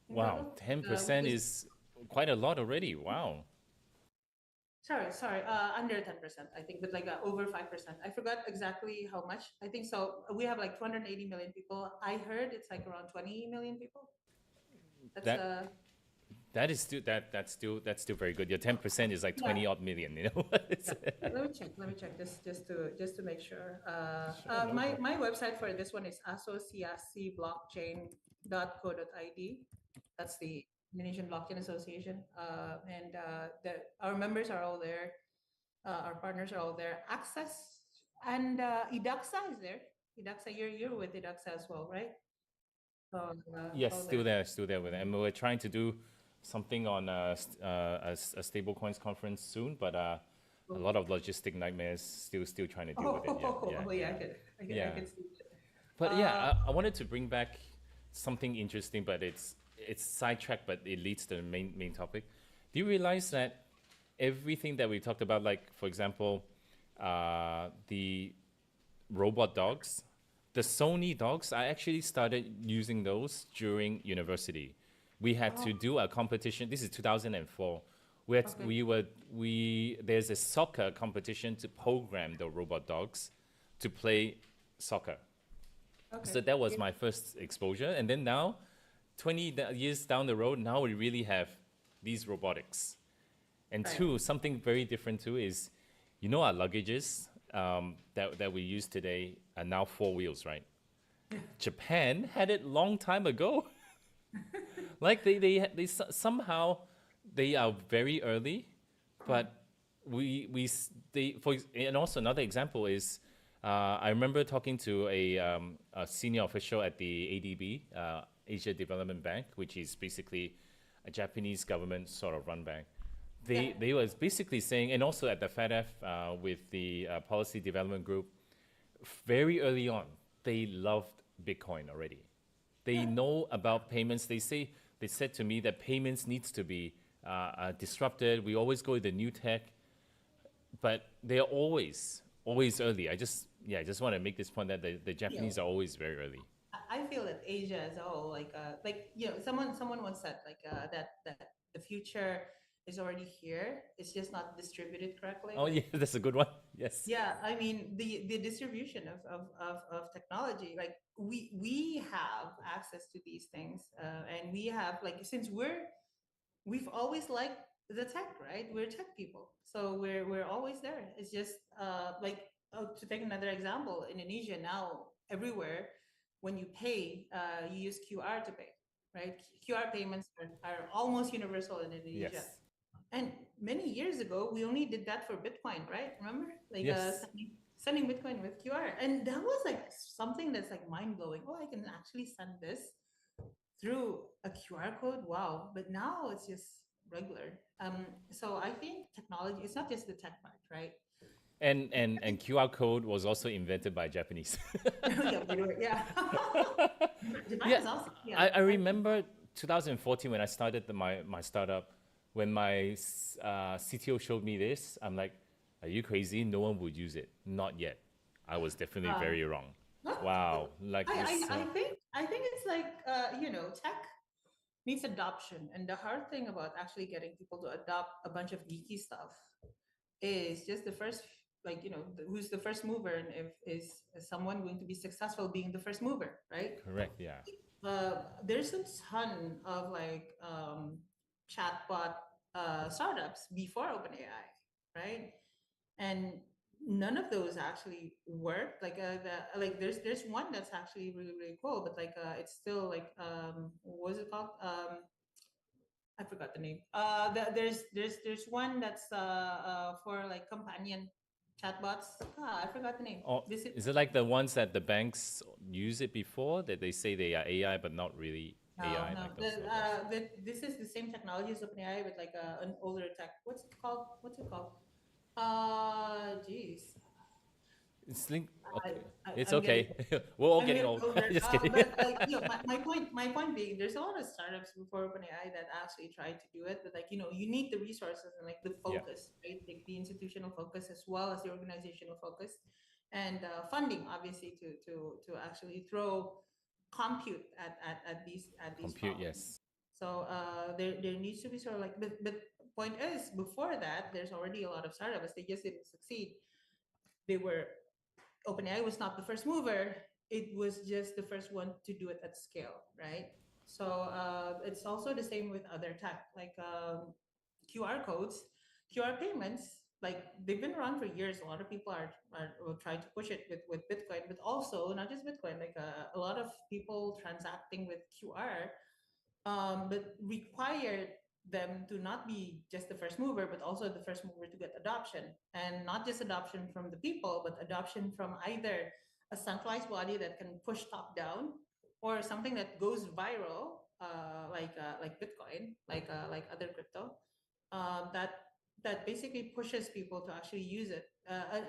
in Wow, total, which 10% is, is quite a lot already. Wow. sorry, under 10%, I think, but like over 5%. I forgot exactly how much. I think so. We have like 280 million people. I heard it's like around 20 million people. That's That that's still very good. Your 10% is like yeah. 20 odd million, you know. Yeah. Let me check just to make sure. Sure, no My problem. my website for this one is asosiasiblockchain.co.id. That's the Indonesian Blockchain Association, and our members are all there. Our partners are all there. Access and Idaxa is there. Idaxa, you're with Idaxa as well, right? So Yes, all there. still there with it. And we're trying to do something on a stablecoins conference soon, but a lot of logistic nightmares. Still trying to deal with it. Yeah, yeah, Oh yeah, yeah, I yeah. could see that. But yeah, Uh, I wanted to bring back something interesting, but it's sidetracked, but it leads to the main topic. Do you realize that everything that we talked about, like for example, the robot dogs, the Sony dogs, I actually started using those during university. We had oh, to do a competition. This is 2004. okay, We there's a soccer competition to program the robot dogs to play soccer. okay. So that was Yeah, my first exposure. And then now, 20 years down the road, now we really have these robotics. And right. two, something very different too is, our luggages that we use today are now four wheels, right? Japan had it long time ago. Like somehow they are very early, but and also another example is I remember talking to a senior official at the ADB, Asia Development Bank, which is basically a Japanese government sort of run bank. Yeah, They was basically saying, and also at the FedF with the policy development group, very early on, they loved Bitcoin already. They yeah. know about payments. They said to me that payments needs to be disrupted. We always go with the new tech, but they are always early. I just want to make this point that the You know, Japanese are always very early. I feel that Asia as a whole, someone once said that the future is already here. It's just not distributed correctly. Oh yeah, that's a good one. Yes, Yeah, I mean the distribution of technology, like we have access to these things, and we have like since we've always liked the tech, right? We're tech people, so we're always there. It's just to take another example, Indonesia now everywhere when you pay, you use QR to pay, right? QR payments are almost universal in Indonesia. yes, And many years ago, we only did that for Bitcoin, right? Remember, yes. sending Bitcoin with QR, and that was like something that's like mind blowing. Oh, I can actually send this through a QR code. Wow! But now it's just regular. So I think technology. It's not just the tech part, right? And QR code was also invented by Japanese. Yeah, by the way, yeah. Japan Yeah, is awesome. Yeah, I remember 2014 when I started my startup. When my CTO showed me this, I'm like, "Are you crazy? No one would use it. Not yet." I was definitely uh, very wrong. not, Wow, like this. I think it's like tech needs adoption, and the hard thing about actually getting people to adopt a bunch of geeky stuff is just the first, who's the first mover, and if is someone going to be successful being the first mover, right? Correct. Yeah. There's a ton of chatbot startups before OpenAI, right? And none of those actually work. There's one that's actually really cool, but it's still what was it called? I forgot the name. There's one that's for like companion chatbots. I forgot the name. Or This is is it like the ones that the banks use it before that they say they are AI but not really no, AI no. like those robots? This is the same technology as OpenAI with an older tech. What's it called? What's it called? Geez. It's link. I, Okay, I it's I'm getting okay. We're all I'm getting getting old. older. Just kidding. My point being, there's a lot of startups before OpenAI that actually tried to do it, but you need the resources and like the Yeah. focus, right? Like the institutional focus as well as the organizational focus, and funding, obviously, to actually throw compute at these Compute. problems. Yes. So there needs to be sort of like, but point is, before that, there's already a lot of startups. They just didn't succeed. They were OpenAI was not the first mover. It was just the first one to do it at scale, right? So it's also the same with other tech, like QR codes, QR payments. Like they've been around for years. A lot of people are will try to push it with Bitcoin, but also not just Bitcoin. Like a lot of people transacting with QR, but required them to not be just the first mover, but also the first mover to get adoption, and not just adoption from the people, but adoption from either a centralized body that can push top down, or something that goes viral, like Bitcoin, like other crypto, that that basically pushes people to actually use it.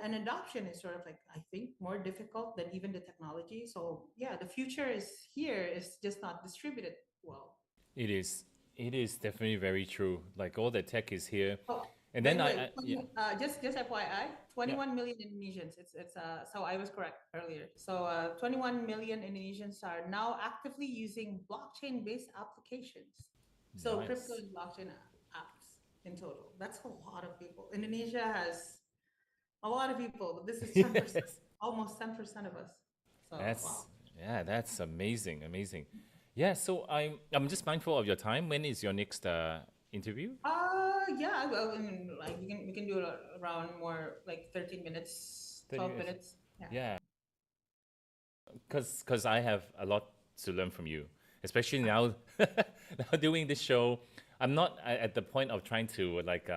And adoption is sort of like, I think, more difficult than even the technology. So yeah, the future is here. It's just not distributed well. It is. It is definitely very true. Like all the tech is here, Oh, and by then the way, yeah, just FYI, yeah. 21 million Indonesians. It's so I was correct earlier. So 21 million Indonesians are now actively using blockchain-based applications. So crypto Nice. and blockchain apps in total. That's a lot of people. Indonesia has a lot of people, but this is 10%, Yes. almost 10% of us. So wow. That's yeah, that's amazing, amazing. Yeah, so I'm just mindful of your time. When is your next interview? Yeah, well, I mean, like we can do it around more like 13 minutes, 30 12 minutes. minutes. Yeah. Yeah, because I have a lot to learn from you, especially Okay. now now doing this show. I'm not at the point of trying to like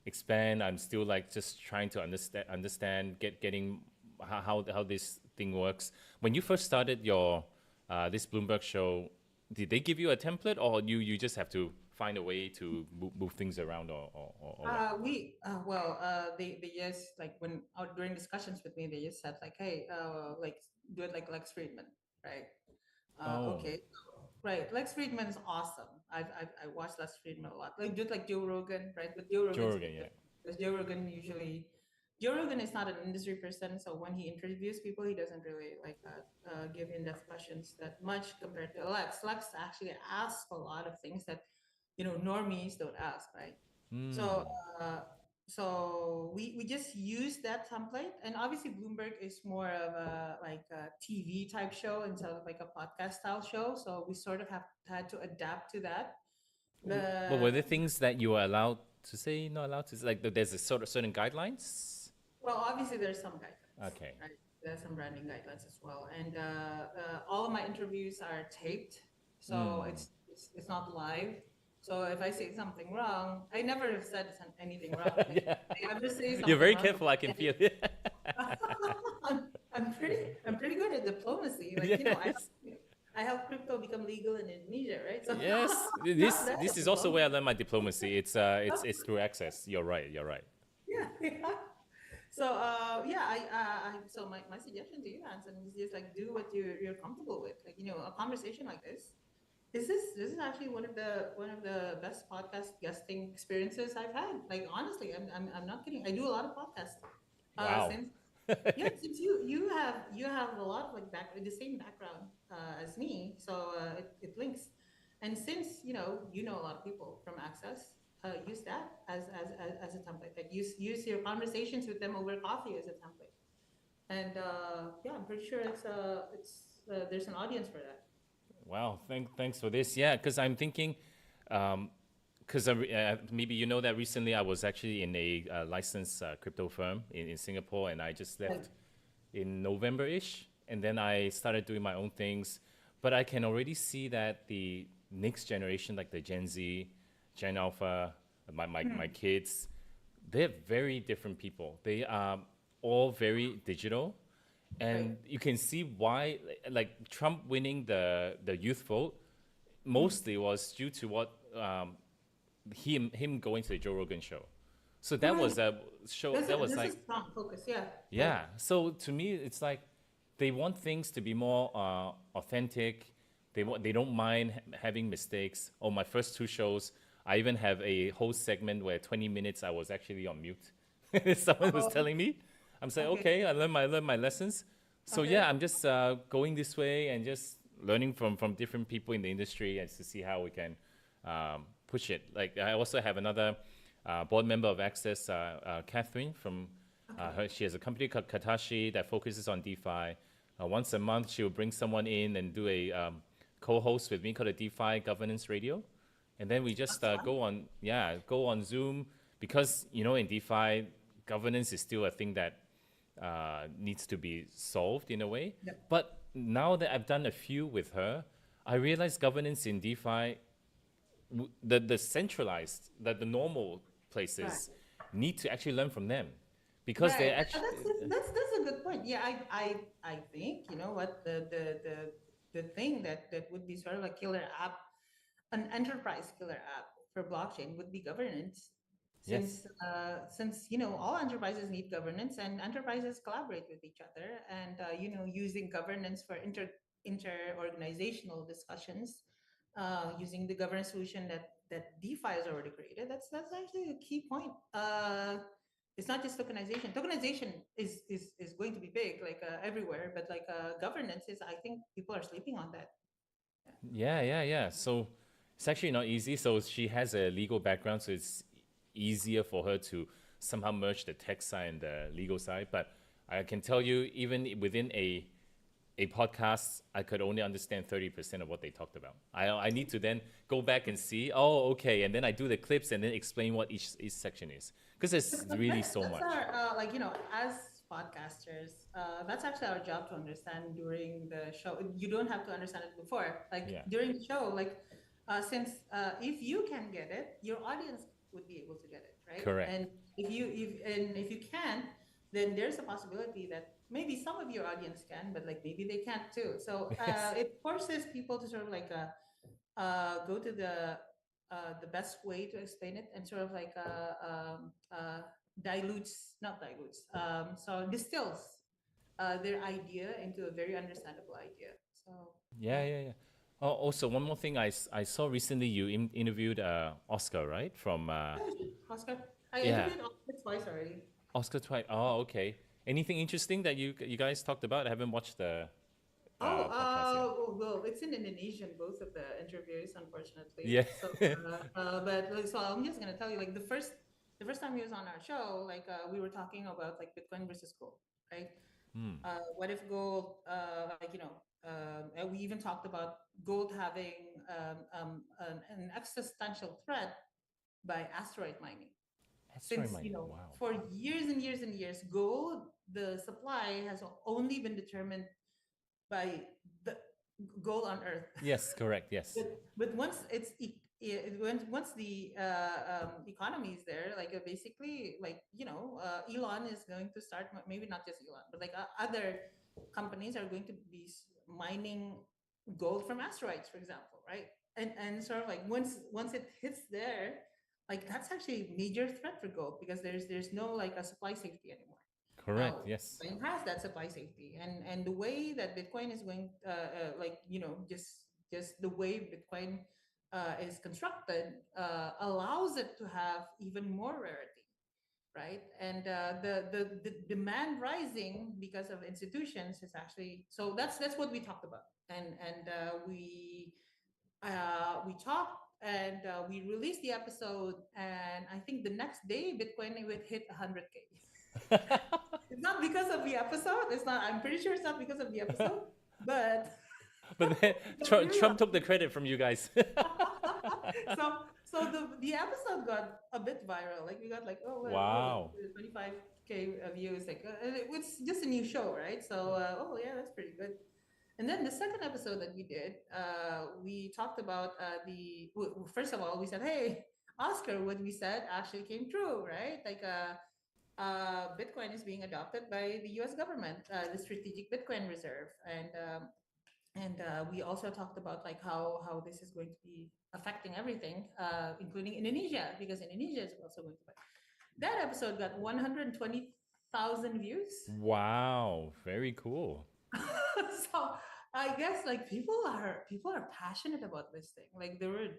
expand. I'm still like just trying to understand getting how this thing works. When you first started your this Bloomberg show, did they give you a template, or you just have to find a way to move things around, or what? They just like when during discussions with me, they just said like, hey, like do it like Lex Friedman, right? Oh, Okay, right. Lex Friedman is awesome. I watched Lex Friedman a lot. Like just like Joe Rogan, right? But Joe Joe Rogan's a Rogan, bit yeah. different because Joe Rogan is not an industry person, so when he interviews people, he doesn't really like give in-depth questions that much compared to Lex. Lex actually asks a lot of things that normies don't ask, right? So Hmm. uh, we just use that template, and obviously Bloomberg is more of a like a TV type show instead of like a podcast style show. So we sort of have had to adapt to that. But The were there things that you were allowed to say, not allowed to say? Like there's a sort of certain guidelines? Well, obviously there's some guidelines, Okay. right? There's some branding guidelines as well, and all of my interviews are taped, so Hmm. it's not live. So if I say something wrong, I never have said anything wrong. Like Yeah. if I ever say You're something very wrong, careful, I can feel it. I'm pretty good at diplomacy. Like Yes. I helped crypto become legal in Indonesia, right? So Yes. not This that this is also difficult. where I learned my diplomacy. It's through access. You're right. You're right. Yeah, yeah. So yeah, so my suggestion to you, Hanson, is just like do what you're comfortable with. Like a conversation like this. This is actually one of the best podcast guesting experiences I've had. Like honestly, I'm not kidding. I do a lot of podcasts. Wow. Since Yeah, since you have a lot of like the same background as me, so it links. And since you know a lot of people from Access, use that as a template. Like use your conversations with them over coffee as a template. And yeah, I'm pretty sure there's an audience for that. Wow. Thanks for this. Yeah, because I'm thinking, because maybe you know that recently I was actually in a licensed crypto firm in Singapore, and I just Right. left in November ish, and then I started doing my own things. But I can already see that the next generation, like the Gen Z, Gen Alpha, my Hmm. kids, they're very different people. They are all very digital, Right. and you can see why. Like Trump winning the youth vote, Hmm. mostly was due to what him going to the Joe Rogan show. So that Right. was a show that was This like is strong focus. Yeah. Right. yeah. So to me, it's like they want things to be more authentic. They don't mind having mistakes. Oh, my first two shows, I even have a whole segment where 20 minutes I was actually on mute. Someone was Oh. telling me. I'm saying, Okay. okay, I learned my lessons. So Okay. yeah, I'm just going this way and just learning from different people in the industry and to see how we can push it. Like I also have another board member of Access, Catherine from Okay. she has a company called Katashi that focuses on DeFi. Once a month, she will bring someone in and do a co-host with me called a DeFi Governance Radio, and then we just That's fun. go on Zoom because in DeFi governance is still a thing that needs to be solved in a way. Yep. But now that I've done a few with her, I realize governance in DeFi, the centralized, the normal Right. places need to actually learn from them because they Right. actually That's a good point. Yeah, I think you know what the thing that would be sort of a killer app, an enterprise killer app for blockchain would be governance. Yes. Since all enterprises need governance, and enterprises collaborate with each other, and using governance for inter organizational discussions, using the governance solution that DeFi has already created. That's actually a key point. It's not just tokenization. Tokenization is going to be big, like everywhere, but like governance is. I think people are sleeping on that. Yeah, yeah, yeah. So it's actually not easy. So she has a legal background, so it's easier for her to somehow merge the tech side and the legal side. But I can tell you, even within a podcast, I could only understand 30% of what they talked about. I need to then go back and see, oh, okay, and then I do the clips and then explain what each section is. Because there's But really so that's much. our like as podcasters, that's actually our job to understand during the show. You don't have to understand it before. Like Yeah, during the show, like since if you can get it, your audience would be able to get it, right? correct. And if you can't, then there's a possibility that maybe some of your audience can, but like maybe they can't too. So Yes. it forces people to sort of like go to the best way to explain it, and sort of like dilutes, not dilutes, so distills their idea into a very understandable idea. So Yeah, yeah. yeah, yeah. Oh, also, one more thing I saw recently, you interviewed Oscar, right? From, Oscar, I yeah, interviewed Oscar twice already. Oscar twice. Oh, okay. Anything interesting that you guys talked about? I haven't watched the Oh, podcast yet. well, it's in Indonesian, both of the interviews, unfortunately. Yeah. So, but like, so I'm just gonna tell you, like the first time he was on our show, like we were talking about like Bitcoin versus gold, right? Hmm. What if gold, like and we even talked about gold having an existential threat by asteroid mining. Asteroid Since mining. Wow. for years and years and years, gold, the supply has only been determined by the gold on Earth. Yes, correct. Yes. But once the economy is there, like basically, like Elon is going to start, maybe not just Elon, but like other companies are going to be mining gold from asteroids, for example, right? And sort of like once it hits there, like that's actually a major threat for gold, because there's no like a supply safety anymore. Correct. Now, Yes. Bitcoin has that supply safety, and the way that Bitcoin is going, like just the way Bitcoin is constructed, allows it to have even more rarity, right? And the demand rising because of institutions is actually, so that's what we talked about, and we talked, and we released the episode, and I think the next day Bitcoin would hit 100K. It's not because of the episode. It's not. I'm pretty sure it's not because of the episode, but But then but we Trump took the credit from you guys. so the episode got a bit viral. Like we got like, oh well, 25K views. Like it's just a new show, right? So oh yeah, that's pretty good. And then the second episode that we did, we talked about first of all, we said, hey, Oscar, what we said actually came true, right? Like Bitcoin is being adopted by the U.S. government, the Strategic Bitcoin Reserve, and we also talked about like how this is going to be affecting everything, including Indonesia, because Indonesia is also going to buy. That episode got 120,000 views. Wow. Very cool. So I guess like people are passionate about this thing. Like there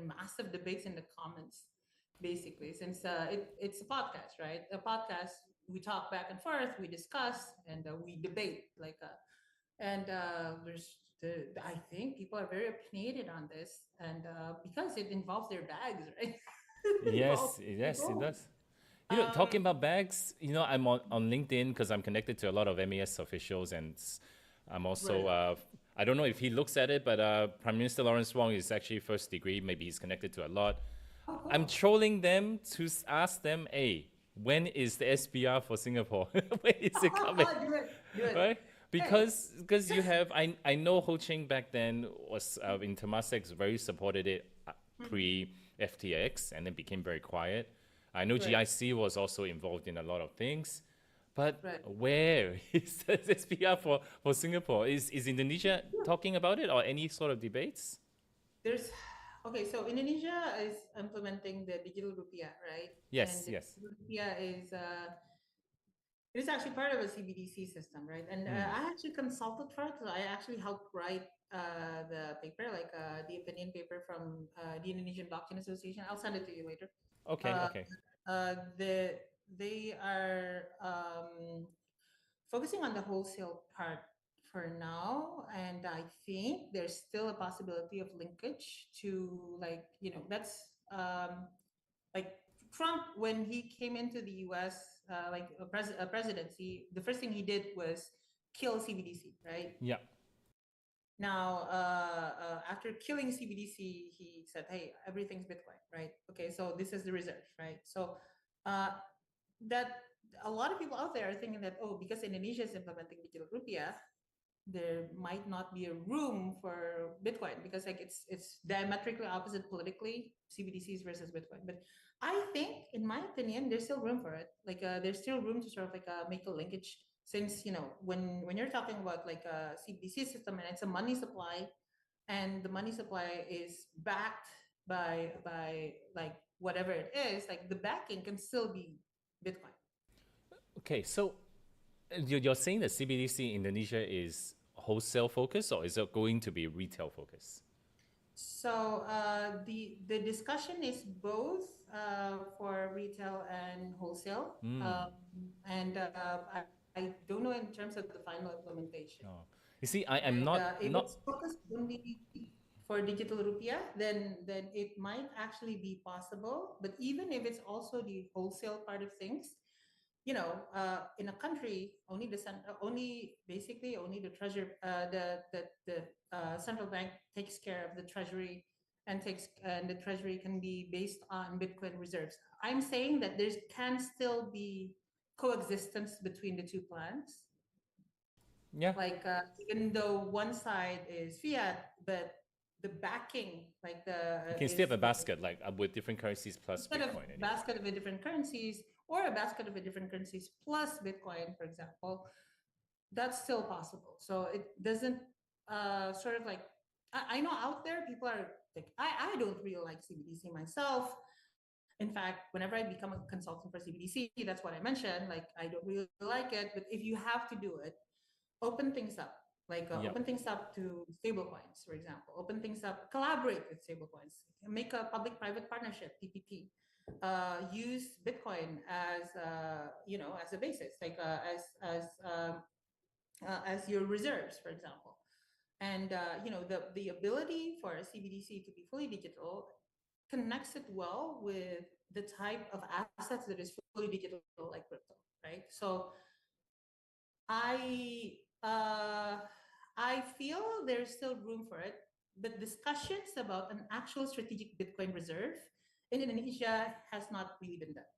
massive debates in the comments, basically, since it's a podcast, right? A podcast, we talk back and forth, we discuss, and we debate. Like and I think people are very opinionated on this, and because it involves their bags, right? It involves Yes, their yes, it gold. does. Talking Um, about bags, I'm on LinkedIn because I'm connected to a lot of MES officials, and I'm also, right. I don't know if he looks at it, but Prime Minister Lawrence Wong is actually first degree. Maybe he's connected to a lot. Oh, I'm cool. trolling them to ask them, hey, when is the SPR for Singapore? When is it coming? Do it, do it. Right? Hey, Because you have, I know Ho Ching back then was in Temasek very supported it pre FTX and then became very quiet. I know right, GIC was also involved in a lot of things, but right. where is the SPR for Singapore? Is Indonesia talking about it or any sort of debates? There's Okay, so Indonesia is implementing the digital rupiah, right? And Yes, the yes. digital rupiah is it is actually part of a CBDC system, right? And Mm. I actually consulted for it. So I actually helped write the paper, like the opinion paper from the Indonesian Blockchain Association. I'll send it to you later. Okay, Uh, okay. they are focusing on the wholesale part for now, and I think there's still a possibility of linkage to, like, that's like Trump, when he came into the U.S., like a presidency, the first thing he did was kill CBDC, right? Yeah. Now, after killing CBDC, he said, "Hey, everything's Bitcoin, right? Okay, so this is the reserve, right? So uh, that a lot of people out there are thinking that, oh, because Indonesia is implementing digital rupiah, there might not be a room for Bitcoin, because like it's diametrically opposite politically, CBDCs versus Bitcoin. But I think, in my opinion, there's still room for it. Like there's still room to sort of like make a linkage, since when you're talking about like a CBDC system and it's a money supply, and the money supply is backed by like whatever it is, like the backing can still be Bitcoin. Okay, so you're saying that CBDC in Indonesia is wholesale focus or is it going to be retail focus? So the discussion is both for retail and wholesale, Mm. and I don't know in terms of the final implementation. Oh. You see, I am Right? If not. it's focused only for digital rupiah, then it might actually be possible. But even if it's also the wholesale part of things, in a country, only basically only the treasury, the central bank takes care of the treasury, and the treasury can be based on Bitcoin reserves. I'm saying that there can still be coexistence between the two plans. Yeah, Like even though one side is fiat, but the backing, like the you can still have is a basket like with different currencies plus instead of Bitcoin in it. basket of a different currencies, or a basket of a different currencies plus Bitcoin, for example, that's still possible. So it doesn't sort of like, I know out there people are like, I don't really like CBDC myself. In fact, whenever I become a consultant for CBDC, that's what I mentioned. Like, I don't really like it. But if you have to do it, open things up. Like Yep. open things up to stablecoins, for example. Open things up, collaborate with stablecoins, make a public-private partnership (PPP). Use Bitcoin as as a basis, like as your reserves, for example. And the ability for a CBDC to be fully digital connects it well with the type of assets that is fully digital, like crypto, right? So I uh, I feel there's still room for it, but discussions about an actual strategic Bitcoin reserve in Indonesia has not really been done,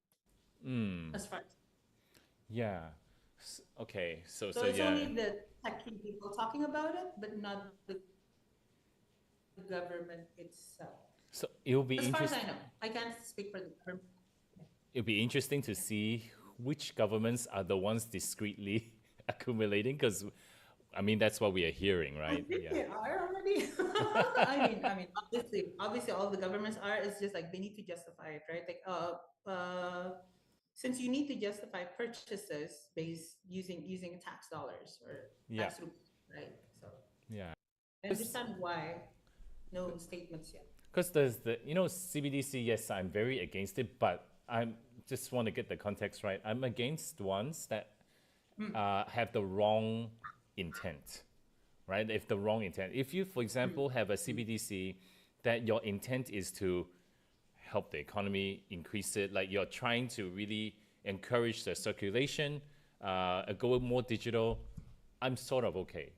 Mm. as far as. Yeah. Okay. So So so it's yeah. only the techie people talking about it, but not the government itself. So As far it'll as I be know, I interest. can't speak for the government. It'll be interesting to see which governments are the ones discreetly accumulating, because I mean that's what we are hearing, I right? think Yeah. they are already. Obviously, all the governments are. It's just like they need to justify it, right? Like, since you need to justify purchases based using tax dollars or Yeah. tax rupees, right? So Yeah. I understand why no statements yet. Because there's the CBDC. Yes, I'm very against it, but I'm just want to get the context right. I'm against ones that Mm, have the wrong intent, right? If the wrong intent, if you, for mm, example, have a mm, CBDC that your intent is to help the economy, increase it, like you're trying to really encourage the circulation, go more digital, I'm sort of okay,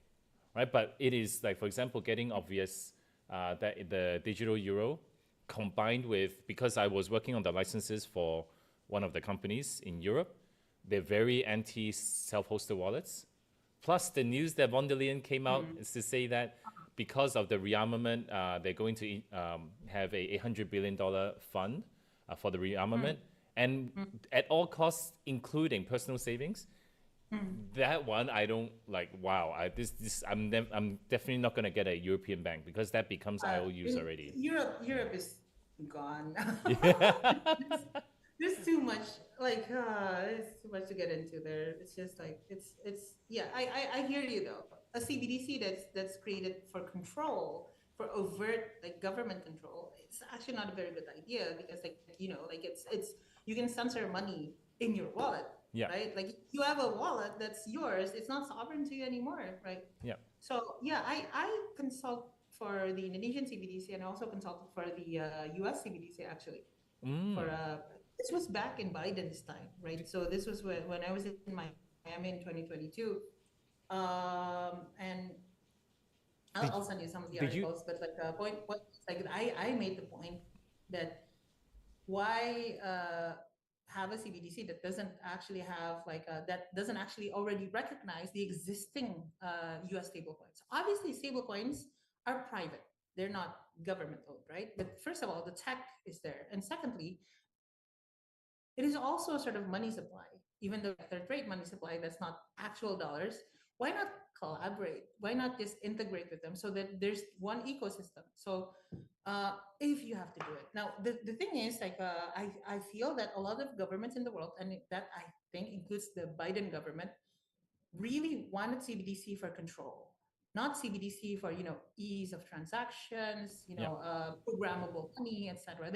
right? But it is like, for example, getting obvious that the digital euro combined with, because I was working on the licenses for one of the companies in Europe, they're very anti self-hosted wallets. Plus, the news that von der Leyen came out mm, is to say that because of the rearmament, they're going to have a $800 billion fund for the mm, rearmament, and mm, at all costs, including personal savings, Mm. That one I don't like. Wow, I'm definitely not gonna get a European bank because that becomes IOUs already. Europe is gone. Yeah. There's too much, like there's too much to get into there. It's just like it's yeah. I hear you though. A CBDC that's created for control, for overt like government control. It's actually not a very good idea because like like it's you can censor money in your wallet, Yeah. right? Like you have a wallet that's yours. It's not sovereign to you anymore, right? Yeah. So yeah, I consult for the Indonesian CBDC and I also consulted for the US CBDC actually. For Mm. this was back in Biden's time, right? So this was when I was in Miami in 2022, and I'll Did send you some of the did articles. you? But like point like I made the point that why have a CBDC that doesn't actually have like that doesn't actually already recognize the existing US stablecoins. Obviously, stablecoins are private. They're not government owned, right? But first of all, the tech is there. And secondly, it is also a sort of money supply, even though third rate money supply that's not actual dollars. Why not collaborate? Why not just integrate with them so that there's one ecosystem? So if you have to do it. Now, the thing is, like, I feel that a lot of governments in the world, and that I think includes the Biden government, really wanted CBDC for control, not CBDC for ease of transactions, Yeah. programmable money, etc.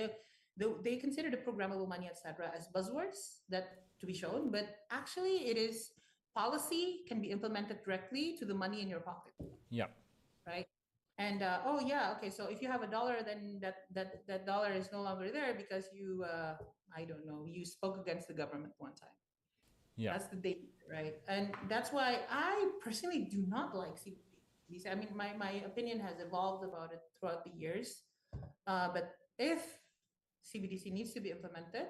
They consider the programmable money, etc., as buzzwords that to be shown, but actually it is policy can be implemented directly to the money in your pocket, Yeah. right? And oh yeah, okay. So if you have a dollar, then that dollar is no longer there because you I don't know, you spoke against the government one time. Yeah. That's the danger, right? And that's why I personally do not like CBDC. I mean, my opinion has evolved about it throughout the years. But if CBDC needs to be implemented,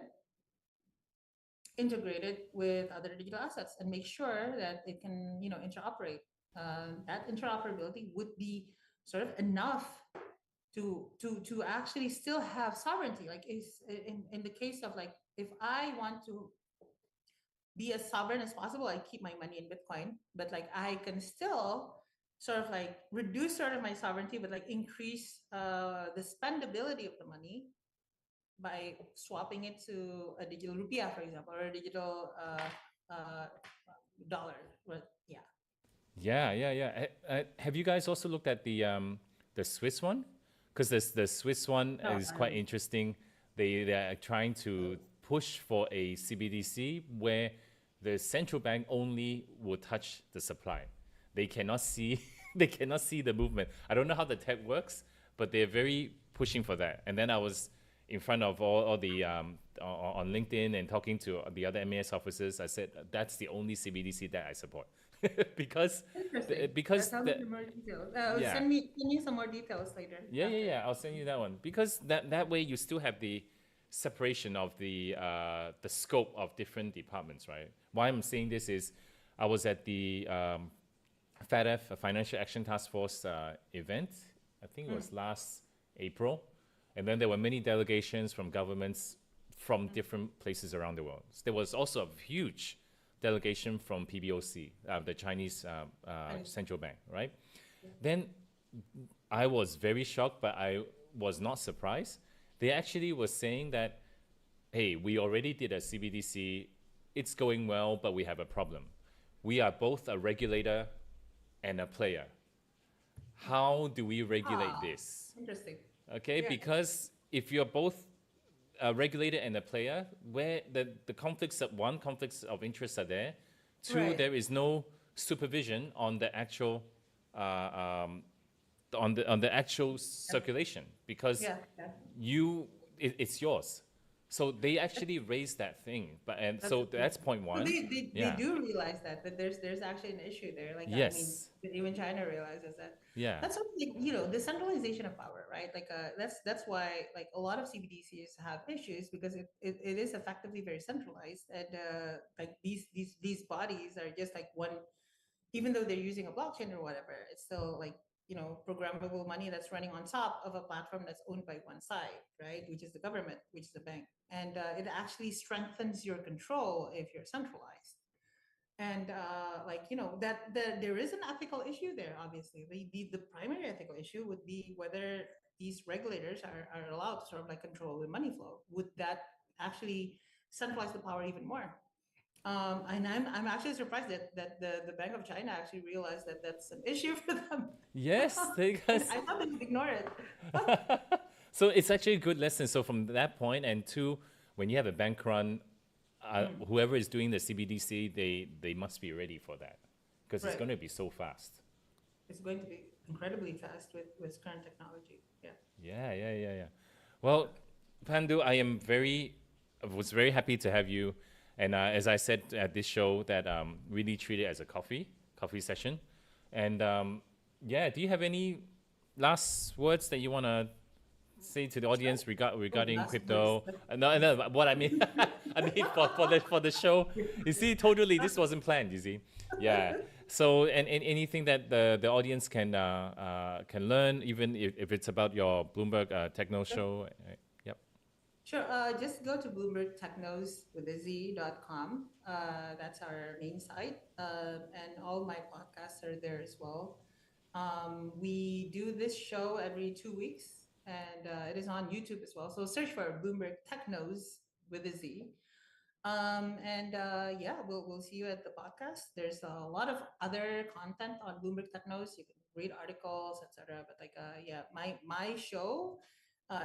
integrated with other digital assets and make sure that it can, interoperate. That interoperability would be sort of enough to actually still have sovereignty. Like is in the case of like if I want to be as sovereign as possible. I keep my money in Bitcoin, but like I can still sort of like reduce sort of my sovereignty, but like increase the spendability of the money by swapping it to a digital rupiah, for example, or a digital dollar. But yeah. Yeah. Yeah. Yeah. Have you guys also looked at the Swiss one? Because the Swiss one No, is quite interesting. They are trying to push for a CBDC where the central bank only will touch the supply. They cannot see they cannot see the movement. I don't know how the tech works, but they're very pushing for that. And then I was in front of all the on LinkedIn and talking to the other MAS officers. I said that's the only CBDC that I support because interesting. because Tell me the, some more details. yeah. Send me some more details later Yeah, yeah, after. yeah. I'll send you that one because that way you still have the separation of the scope of different departments, right? Why I'm saying this is, I was at the FATF, a Financial Action Task Force event. I think it was last April, and then there were many delegations from governments from different places around the world. So there was also a huge delegation from PBOC, the Chinese central bank, right? Then I was very shocked, but I was not surprised. They actually were saying that, hey, we already did a CBDC, it's going well, but we have a problem. We are both a regulator and a player. How do we regulate Ah, this? interesting. Okay, Yeah. because if you're both a regulator and a player, where the conflicts of interest are there. Two, Right. there is no supervision on the actual on the actual circulation because Yeah. Yeah. it's yours. So they actually raised that thing, but and That's so that's point so one. they Yeah. do realize that there's actually an issue there. Like I mean, Yes. even China realizes that. Yeah. That's something the centralization of power, right? Like that's why like a lot of CBDCs have issues because it is effectively very centralized and like these bodies are just like one, even though they're using a blockchain or whatever, it's still like programmable money that's running on top of a platform that's owned by one side, right? Which is the government, which is the bank, and it actually strengthens your control if you're centralized. And that there is an ethical issue there. Obviously, the primary ethical issue would be whether these regulators are allowed to sort of like control the money flow. Would that actually centralize the power even more? And I'm actually surprised that the Bank of China actually realized that that's an issue for them. Yes, And because I thought they would ignore it. so it's actually a good lesson. So from that point, and two, when you have a bank run, whoever is doing the CBDC, they must be ready for that because it's Right. going to be so fast. It's going to be incredibly fast with current technology. Yeah. Yeah. Well, Pandu, I was very happy to have you, and as I said at this show, that really treat it as a coffee session, and yeah, do you have any last words that you want to say to the audience Oh, regarding last words. crypto? No, what I mean, I mean for the show. You see, totally, this wasn't planned. You see, yeah. So and anything that the audience can learn, even if it's about your Bloomberg Techno show. Yep. Sure. Just go to Bloomberg Technoz with a Z.com. That's our main site. And all my podcasts are there as well. We do this show every 2 weeks, and it is on YouTube as well. So search for Bloomberg Technoz with a Z. And yeah, we'll see you at the podcast. There's a lot of other content on Bloomberg Technos. You can read articles, etc. But yeah, my show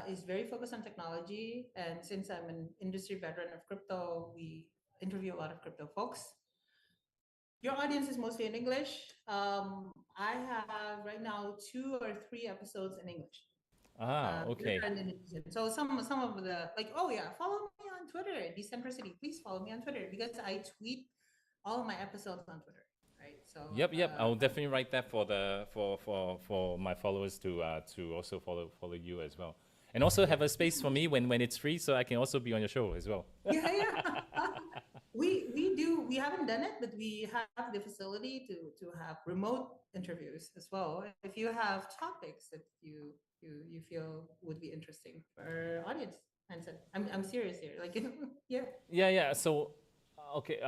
is very focused on technology. And since I'm an industry veteran of crypto, we interview a lot of crypto folks. Your audience is mostly in English. I have right now 2 or 3 episodes in English. Okay. So some of the like, oh yeah, follow me on Twitter, Decentricity. Please follow me on Twitter because I tweet all of my episodes on Twitter, right? So Yep. I'll definitely write that for the for my followers to also follow you as well, and also yeah, have a space for me when it's free, so I can also be on your show as well. yeah. We haven't done it, but we have the facility to have remote interviews as well. If you have topics that you feel would be interesting for our audience, and said, I'm serious here. Like, yeah. Yeah. So, okay.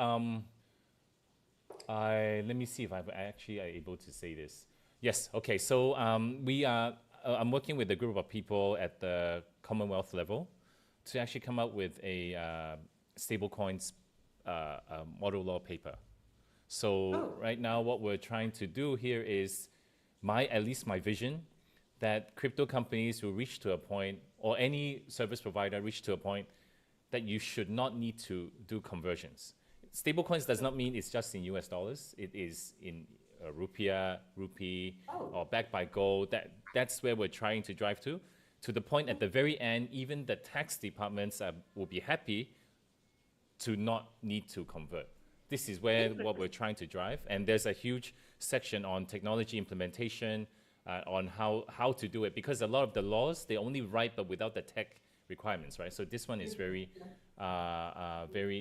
I let me see if I actually are able to say this. Yes. Okay. So we are. I'm working with a group of people at the Commonwealth level to actually come up with a stablecoins model law paper. So Oh, right now, what we're trying to do here is at least my vision, that crypto companies will reach to a point, or any service provider reach to a point that you should not need to do conversions. Stablecoins does not mean it's just in US dollars. It is in rupiah, rupee, oh, or backed by gold. That's where we're trying to drive to the point at the very end, even the tax departments will be happy to not need to convert. This is where what we're trying to drive. And there's a huge section on technology implementation, on how to do it, because a lot of the laws, they only write but without the tech requirements, right? So this one is very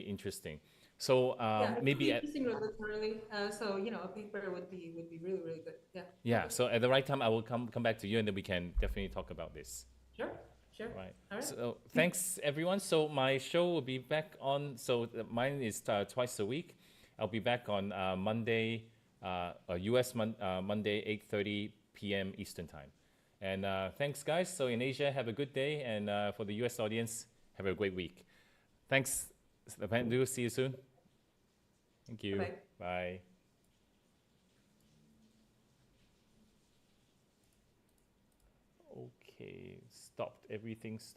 interesting. So yeah, it's maybe really at interesting regulatorily. So a paper would be really really good. Yeah. yeah. So at the right time, I will come back to you, and then we can definitely talk about this. Sure, sure. Right. All right. So thanks everyone. So my show will be back on. So mine is twice a week. I'll be back on Monday, US Monday, 8:30 p.m. Eastern time. And thanks, guys. So in Asia, have a good day, and for the US audience, have a great week. Thanks, Pandu. See you soon. Thank you. Bye. Bye. Okay, stopped. Everything stopped.